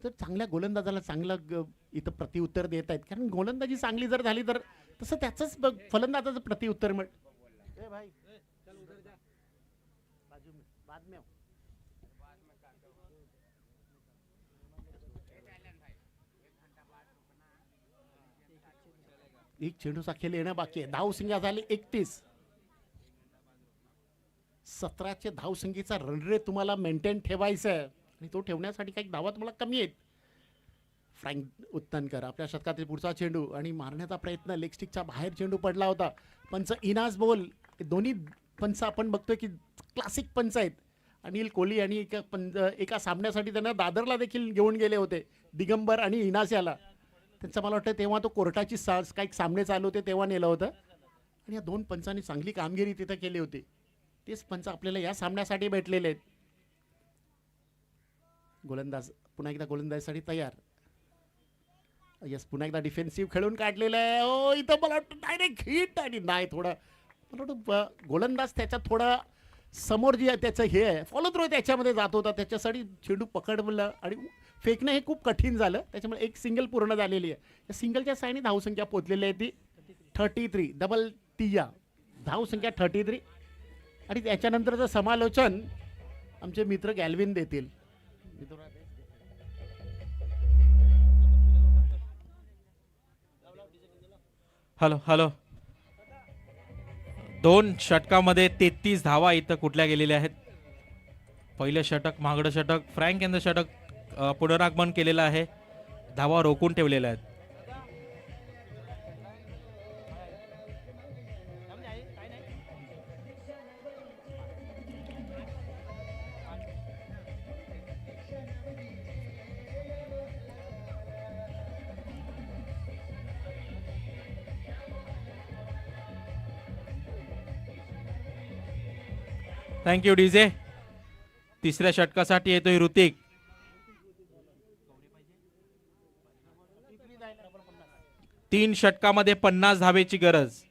तर चांगल्या गोलंदाजाला चांगलं इथं प्रतिउत्तर देत आहेत. कारण गोलंदाजी चांगली जर झाली तर तसं त्याचंच फलंदाजाचं प्रतिउत्तर मिळ. एक चेंडूचा खेळ येणं बाकी आहे. धाव संख्या झाली 31. 17चे धाव संख्येचा रन रेट तुम्हाला मेंटेन ठेवायचा आहे आणि तो ठेवण्यासाठी काही धावा तुम्हाला कमी आहेत. फ्रँक उत्तनकर आपल्या शतकातील पुढचा चेंडू आणि मारण्याचा प्रयत्न. लेग स्टिकच्या बाहेर चेंडू पडला होता. पंच इनास बोल. दोन्ही पंच आपण बघतोय की क्लासिक पंच आहेत. अनिल कोहली आणि एका सामन्यासाठी त्यांना दादरला देखील घेऊन गेले होते दिगंबर आणि इनास याला. त्यांचं मला वाटतं तेव्हा तो कोर्टाची काही सामने चालू होते तेव्हा नेलं होतं आणि या 2 पंचांनी चांगली कामगिरी तिथं केली होती. तेच पंच आपल्याला या सामन्यासाठी भेटलेले आहेत. गोलंदाज पुन्हा एकदा गोलंदाजीसाठी तयार. यस पुन्हा एकदा डिफेन्सिव्ह खेळून काढलेलं आहे. ओ इथं मला वाटतं डायरेक्ट हिट आणि नाही थोडं मला वाटतं गोलंदाज त्याच्यात थोडा समोर जे त्याचं हे आहे फॉलो थ्रो त्याच्यामध्ये जात होता, त्याच्यासाठी चेंडू पकडलं आणि फेकणं हे खूप कठीण झालं, त्याच्यामुळे एक सिंगल पूर्ण झालेली आहे. या सिंगलच्या साईने धावसंख्या पोचलेली आहे ती 33, डबल तिया धावसंख्या 33. आणि त्याच्यानंतरचं समालोचन आमचे मित्र गॅल्विन देतील. Hello hello. 2 षटकामध्ये 33 धावा इथं कुठल्या गेलेल्या आहेत. पहिलं षटक, मागडं षटक, फ्रँक यांचं षटक पुनरागमन केलेलं आहे, धावा रोखून ठेवलेल्या आहेत. Thank you DJ. तिसऱ्या षटकासाठी येतोय ऋतिक. तीन षटकामध्ये 50 धावेची गरज.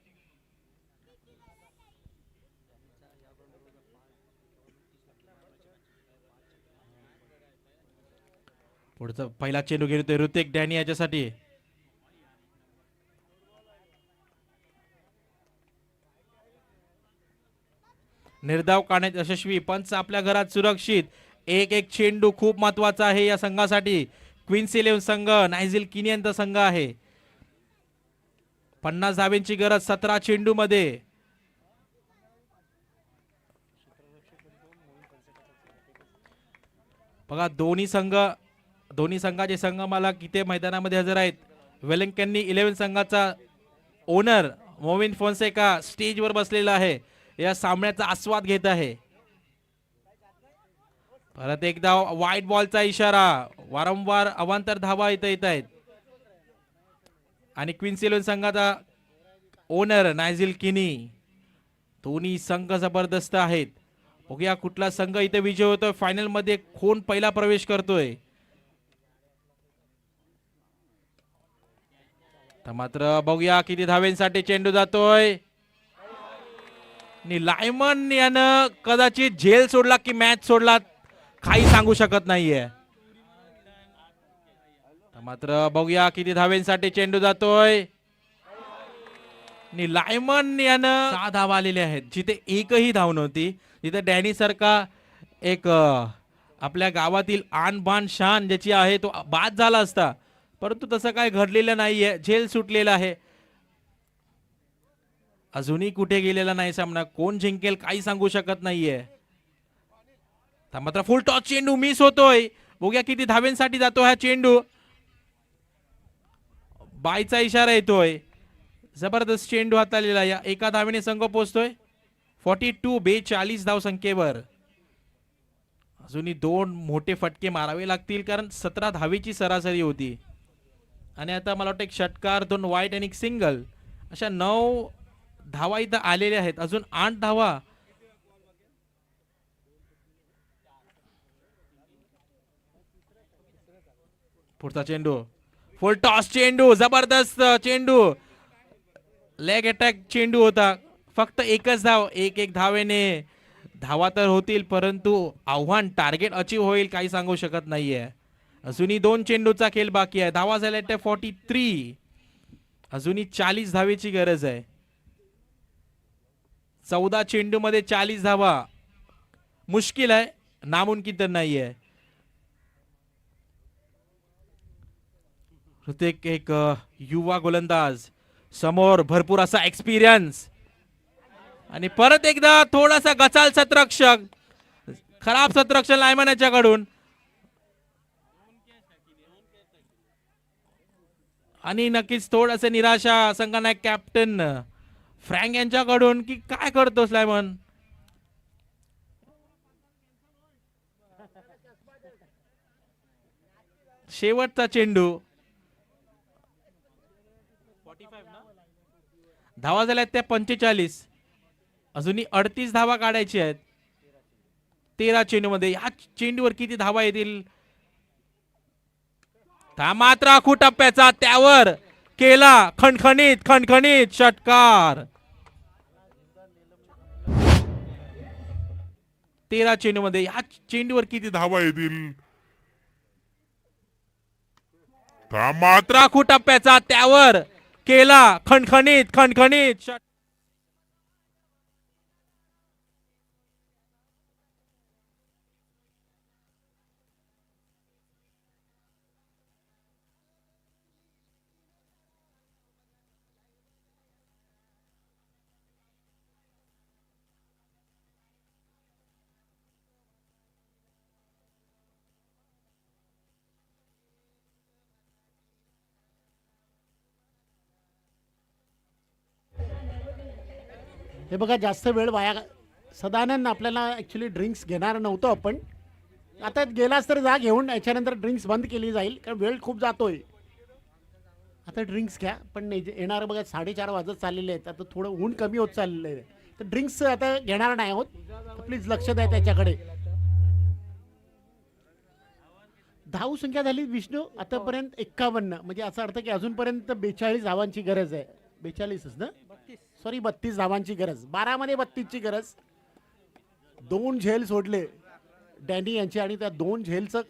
पुढचा पहिला चेंडू घेऊन येतोय ऋतिक डॅनी याच्यासाठी. निर्धाव काढण्यात यशस्वी, पंच आपल्या घरात सुरक्षित. एक एक चेंडू खूप महत्वाचा आहे या संघासाठी. क्वीन्स 11 संघ नायझिल किनियनचा संघ आहे. 50 धावेंची गरज 17 चेंडू मध्ये. बघा दोन्ही संघाचे संघ मला किती मैदानामध्ये हजर आहेत. वेलिंग्टन 11 संघाचा ओनर मोविन फोन्सेका स्टेजवर बसलेला आहे, या सामन्याचा आस्वाद घेत आहे. परत एकदा व्हाईट बॉलचा इशारा. वारंवार अवांतर धावा इथं येत आहेत. आणि क्वीन्स 11 संघाचा ओनर नायझिल किनी. दोन्ही संघ जबरदस्त आहेत. बघूया कुठला संघ इथे विजय होतोय. फायनल मध्ये कोण पहिला प्रवेश करतोय. तर मात्र बघूया किती धावेंसाठी चेंडू जातोय. लायमन यानं कदाचित झेल सोडला की मॅच सोडला काही सांगू शकत नाहीये. मात्र बघूया किती धावेंसाठी चेंडू जातोय. लायमन यानं 6 धावा आलेल्या आहेत, जिथे एकही धाव नव्हती. जिथे डॅनी सारखा एक आपल्या गावातील आन बान शान ज्याची आहे तो बाद झाला असता, परंतु तसं काय घडलेलं नाहीये. झेल सुटलेला आहे. अजूनही कुठे गेलेला नाही सामना. कोण जिंकेल काही सांगू शकत नाहीये. मात्र फुल टॉस चेंडू मिस होतोय. बघूया किती धावेंसाठी जातो हा चेंडू. बायचा इशारा येतोय. जबरदस्त चेंडू हाताळलेला. या एका धावेने संघ पोहोचतोय 42 धाव संख्येवर. अजूनही 2 मोठे फटके मारावे लागतील, कारण 17 धावेची सरासरी होती. आणि आता मला वाटतं एक षटकार, 2 वाईट आणि एक सिंगल, अशा 9 धावा इथं आलेल्या आहेत. अजून 8 धावा. पुढचा चेंडू फुल टॉस चेंडू. जबरदस्त चेंडू. लेग अटॅक चेंडू होता. फक्त एकच धाव. एक धावेने धावा तर होतील, परंतु आव्हान टार्गेट अचीव होईल काही सांगू शकत नाहीये. अजूनही 2 चेंडूचा खेळ बाकी आहे. धावा झाल्या 43. अजूनही 40 धावेची गरज आहे. 14 चेंडू मध्ये 40 धावा मुश्किल आहे, नामुमकिन तर नाहीये. ऋतिक एक युवा गोलंदाज, समोर भरपूर असा एक्सपिरियन्स. आणि परत एकदा थोडासा गचाल सतरक्षक. खराब सतरक्षण लायमन याच्याकडून. आणि नक्कीच थोडस निराशा संघनायक कॅप्टन फ्रँक यांच्याकडून की काय करतोस लायमन. शेवटचा चेंडू. धावा झाल्या त्या 45. अजूनही 38 धावा काढायची आहेत 13 चेंडू मध्ये. या चेंडूवर किती धावा येतील. मात्र आखू टप्प्याचा त्यावर केला खणखणीत षटकार. 13 चेंडूमध्ये या चेंडूवर किती धावा येतील मात्र राखू टप्प्याचा त्यावर केला खणखणीत खणखणीत shot. हे बघा जास्त वेळ वाया सदानंद आपल्याला ॲक्च्युली ड्रिंक्स घेणार नव्हतो आपण. आता गेलास तर जा घेऊन, याच्यानंतर ड्रिंक्स बंद केली जाईल कारण वेळ खूप जातोय. आता ड्रिंक्स घ्या, पण येणार बघा 4:30 वाजत चाललेले आहेत. आता थोडं ऊन कमी होत चाललेलं आहे, तर ड्रिंक्स आता घेणार नाही आहोत. तर प्लीज लक्ष द्या त्याच्याकडे. धाव संख्या झाली विष्णू आतापर्यंत 51, म्हणजे असा अर्थ की अजूनपर्यंत 42 धावांची गरज आहे. 42च ना, सॉरी 32 धावांची गरज. 12 मध्ये 32 ची गरज. 2 झेल सोडले डॅनी यांचे आणि त्या 2 झेलचं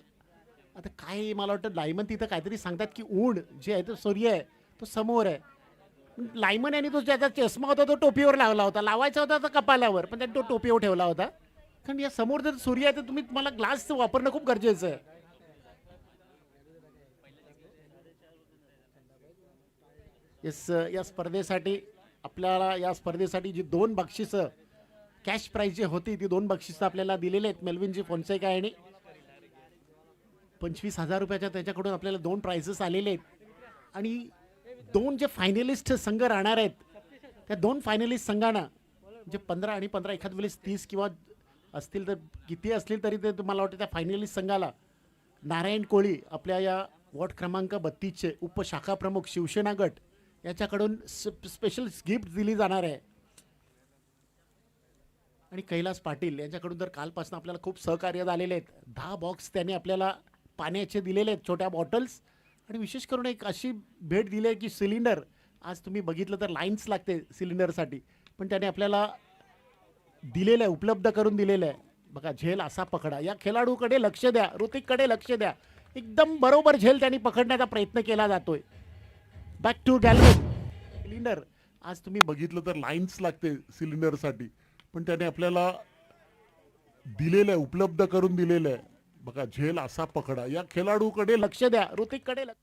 आता काय मला वाटतं लायमन तिथं काहीतरी सांगतात की ऊन जे आहे तो सूर्य आहे तो समोर आहे. लायमन यांनी तो ज्याचा चष्मा होता तो टोपीवर लावला होता, लावायचा होता तर कपालावर, पण त्यांनी तो टोपीवर ठेवला होता. कारण या समोर जर सूर्य आहे तर तुम्हाला ग्लास वापरणं खूप गरजेचं आहे. या स्पर्धेसाठी आपल्याला या स्पर्धेसाठी जी 2 बक्षिसं कॅश प्राइज जी होती ती 2 बक्षिसं आपल्याला दिलेली आहेत. मेल्विनजी फोन्सेका यांनी 25,000 रुपयाच्या त्याच्याकडून आपल्याला 2 प्राइजेस आलेले आहेत. आणि 2 जे फायनलिस्ट संघ राहणार आहेत त्या 2 फायनलिस्ट संघांना जे 15 आणि 15 एखाद वेळेस 30 किंवा असतील तर किती असतील तरी ते तुम्हाला वाटतं त्या फायनलिस्ट संघाला नारायण कोळी आपल्या या वॉर्ड क्रमांक 32चे उपशाखा प्रमुख शिवसेना गट याच्याकडून स्पेशल गिफ्ट दिली जाणार आहे. आणि कैलास पाटील यांच्याकडून तर कालपासून आपल्याला खूप सहकार्य झालेले आहेत. 10 बॉक्स त्यांनी आपल्याला पाण्याचे दिलेले आहेत, छोट्या बॉटल्स. आणि विशेष करून एक अशी भेट दिली आहे की सिलेंडर, आज तुम्ही बघितलं तर लाईन्स लागते सिलेंडरसाठी, पण त्याने आपल्याला दिलेलं आहे, उपलब्ध करून दिलेलं आहे. बघा झेल असा पकडा, या खेळाडूकडे लक्ष द्या, ऋतिककडे लक्ष द्या. एकदम बरोबर झेल त्यांनी पकडण्याचा प्रयत्न केला जातोय. Back to gallery. सिलेंडर आज तुम्ही बघितलं तर लाईन्स लागते सिलेंडरसाठी, पण त्याने आपल्याला दिलेलं आहे, उपलब्ध करून दिलेलं आहे. बघा झेल असा पकडा, या खेळाडूकडे लक्ष द्या, ऋतिककडे लक्ष.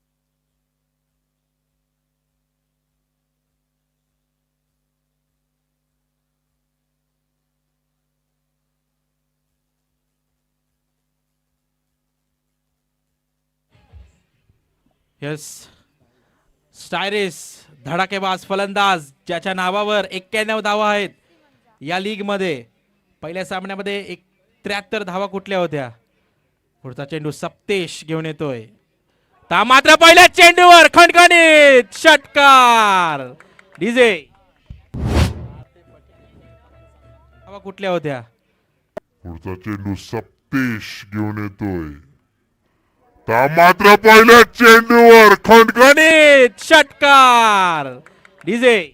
यस, स्टायरिस धडाकेबाज फलंदाज ज्याच्या नावावर 91 धावा आहेत या लीग मध्ये. पहिल्या सामन्यामध्ये 73 धावा कुठल्या होत्या. पुढचा चेंडू सप्तेश घेऊन येतोय. ता मात्र पहिल्या चेंडूवर खणखणीत षटकार. डीजे धावा कुठल्या होत्या. पुढचा चेंडू सप्तेश घेऊन येतोय. मात्र पहिल्या चेंडूवर खणखणीत षटकार. डीजे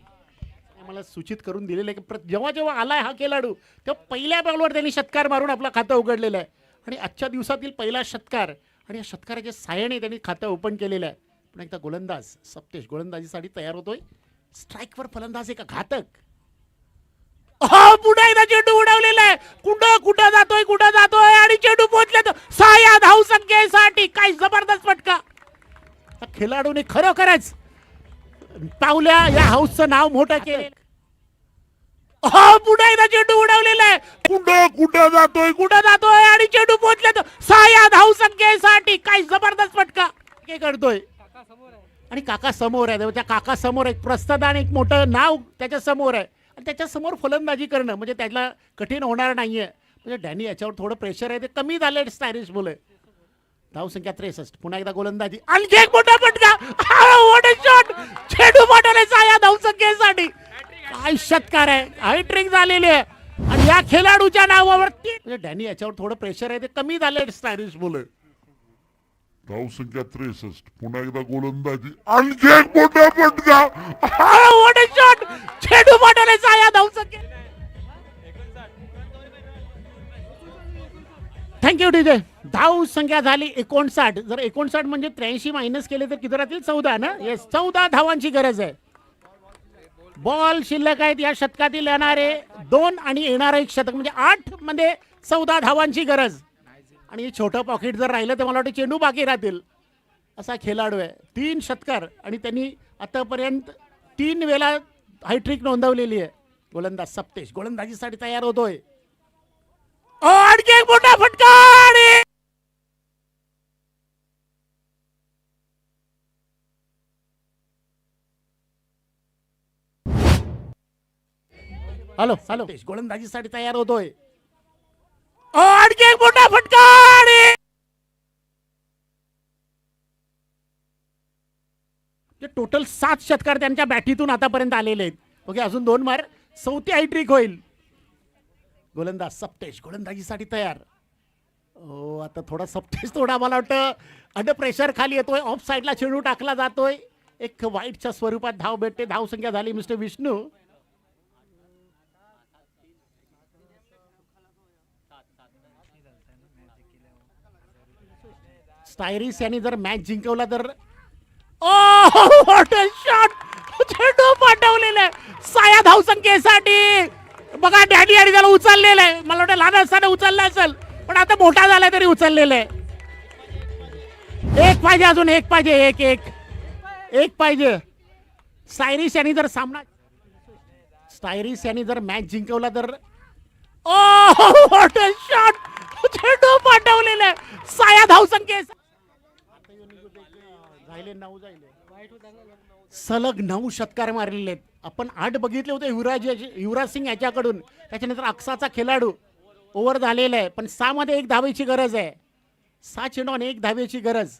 मला सूचित करून दिलेलं आहे की जेव्हा जेव्हा आलाय हा खेळाडू तेव्हा पहिल्या बॉलवर त्यांनी षटकार मारून आपलं खातं उघडलेलं आहे. आणि आजच्या दिवसातील पहिला षटकार आणि या षटकाराच्या साहाय्याने त्यांनी खातं ओपन केलेलं आहे. पण एकदा गोलंदाज सप्तेश गोलंदाजीसाठी तयार होतोय. स्ट्राईकवर फलंदाज एका घातक. पुन्हा एकदा चेंडू उडवलेला आहे. कुठं जातोय आणि चेंडू पोहोचले तर 6 धाव संख्येसाठी. काय जबरदस्त फटका. खेळाडूने खरोखरच पावल्या या हाऊसचं नाव मोठं केलं. पुन्हा एकदा चेंडू उडवलेला आहे. कुठं जातोय आणि चेंडू पोहोचले तर 6 धाव संख्येसाठी. काय जबरदस्त फटका करतोय. आणि काका समोर आहे, त्या काका समोर एक प्रस्थान, एक मोठं नाव त्याच्या समोर आहे. आणि त्याच्या समोर फलंदाजी करणं म्हणजे त्याला कठीण होणार नाहीये. म्हणजे डॅनी याच्यावर थोडं प्रेशर आहे, ते कमी झाले स्टायलिश मुले. धाव संख्या 63. पुन्हा एकदा गोलंदाजी, आणखी एक मोठा फटका. शॉट, चेंडू पाठवले या धाव संख्येसाठी. काय षटकार आहे, हॅट्रिक झालेली आहे. आणि या खेळाडूच्या नावावर म्हणजे डॅनी याच्यावर थोडं प्रेशर आहे, ते कमी झाले स्टायलिश मुले. धाव संख्या 63. पुन्हा एकदा गोलंदाजी, आणखी एक मोठा फटका. शॉट, चेंडू पाठवले या धाव संख्ये. Thank you DJ. धाव संख्या झाली 59. जर 59 म्हणजे 83 मायनस केले तर किती राहतील? 14 ना. येस, 14 धावांची गरज आहे. बॉल शिल्लक आहेत या शतकातील येणारे 2 आणि येणारं 1 शतक म्हणजे 8 मध्ये 14 धावांची गरज. आणि हे छोटं पॉकेट जर राहिलं तर मला वाटतं चेंडू बाकी राहतील असा खेळाडू आहे. 3 षटकार आणि त्यांनी आतापर्यंत 3 वेळा हायट्रिक नोंदवलेली आहे. गोलंदाज सप्तेश गोलंदाजीसाठी तयार होतोय. आणखी एक मोठा फटका आणि हॅलो हॅलो गोलंदाजीसाठी तयार होतोय. आणखी एक मोठा फटका आणि टोटल 7 षटकार त्यांच्या बॅटीतून आतापर्यंत आलेले आहेत. ओके, अजून 2 मार, 4थी हायट्रिक होईल. गोलंदाज सप्तेश गोलंदाजीसाठी तयार. ओ, आता थोडा सप्तेश थोडा मला वाटतं अंडर प्रेशर खाली येतोय. ऑफ साईडला चेंडू टाकला जातोय. एक वाईटच्या स्वरूपात धाव भेटते. धाव संख्या झाली मिस्टर विष्णू. स्टायरिस यांनी जर मॅच जिंकवला तर व्हॉट अ शॉट. चेंडू पाठवलेला आहे साया धाव संख्येसाठी. बघा डॅडी आणि त्याला उचललेलं आहे. मला वाटतं लहान असताना उचलला असेल पण आता मोठा झाला तरी उचललेलं आहे. एक पाहिजे, अजून एक पाहिजे. एक एक एक पाहिजे. स्टायरिस यांनी जर सामना स्टायरिस यांनी जर मॅच जिंकवला तर व्हॉट अ शॉट. चेंडू पाठवलेला आहे साया धाव संख्येसाठी. सलग 9 षटकार मारलेले आहेत. आपण 8 बघितले होते युवराज सिंग याच्याकडून. त्याच्यानंतर अक्साचा खेळाडू ओव्हर झालेला आहे पण 6 मध्ये 1 धावेची गरज आहे. 6 चेंडू आणि 1 धावेची गरज.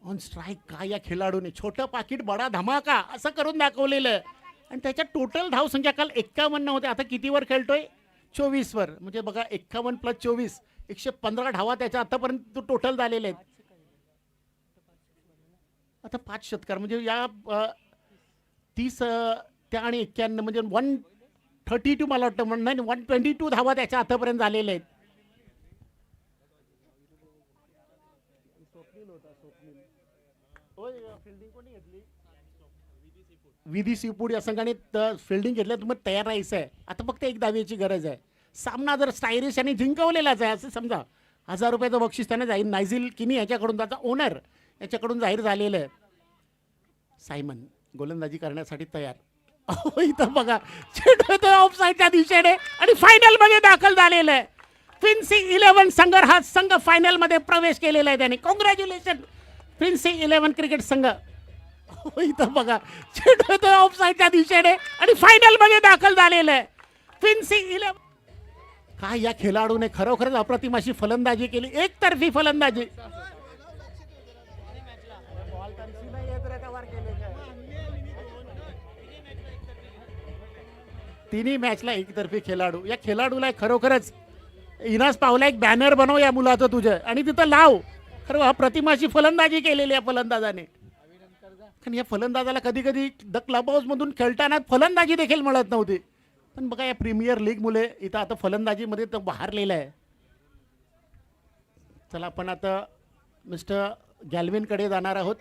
ऑन स्ट्राईक काय या खेळाडूने छोटं पाकिट बडा धमाका असं करून दाखवलेलं आहे. आणि त्याच्या टोटल धाव संख्या काल 51 होते. आता कितीवर खेळतोय? 24 वर. म्हणजे बघा 51 + 24 115 धावा त्याच्या आतापर्यंत टोटल झालेले आहेत. आता 5 षटकार म्हणजे या 30 त्या आणि 91 म्हणजे 132 मला वाटतं नाही 122 धावा त्याच्या आतापर्यंत झालेल्या आहेत. विधी सीफूड या संघाने फिल्डिंग घेतल्या. तुम्ही तयार राहायचं आहे. आता फक्त 1 धावेची गरज आहे. सामना जर स्टायरिस यांनी जिंकवलेलाच आहे असं समजा. 1000 रुपयाचं बक्षीस त्याने जाईल. नायझिल किनी याच्याकडून त्याचा ओनर याच्याकडून जाहीर झालेलं आहे. सायमन गोलंदाजी करण्यासाठी तयार. इथं बघा चेंडू ऑफ साईडच्या दिशेने आणि फायनल मध्ये दाखल झालेलं आहे. फिन्सी 11 संघ हा संघ फायनल मध्ये प्रवेश केलेला आहे त्याने. कॉंग्रॅच्युलेशन फिन्सी 11 क्रिकेट संघ. इथं बघा चेंडू ऑफ साईडच्या दिशेने आणि फायनल मध्ये दाखल झालेलं आहे. फिन्सी 11 काय या खेळाडूने खरोखरच अप्रतिम अशी फलंदाजी केली. एकतर्फी फलंदाजी. तिन्ही मॅचला एकतर्फी खेळाडू. या खेळाडूला खरोखरच इनास पावला एक बॅनर बनव या मुलाचं तुझं आणि तिथं लाव. खरं हा प्रतिमाची फलंदाजी केलेली या फलंदाजाने. कारण या फलंदाजाला कधी कधी द क्लब हाऊस मधून खेळताना फलंदाजी देखील मिळत नव्हती. पण बघा या प्रीमियर लीग मुले इथं आता फलंदाजीमध्ये तो बहारलेला आहे. चला आपण आता मिस्टर गॅल्विन कडे जाणार आहोत.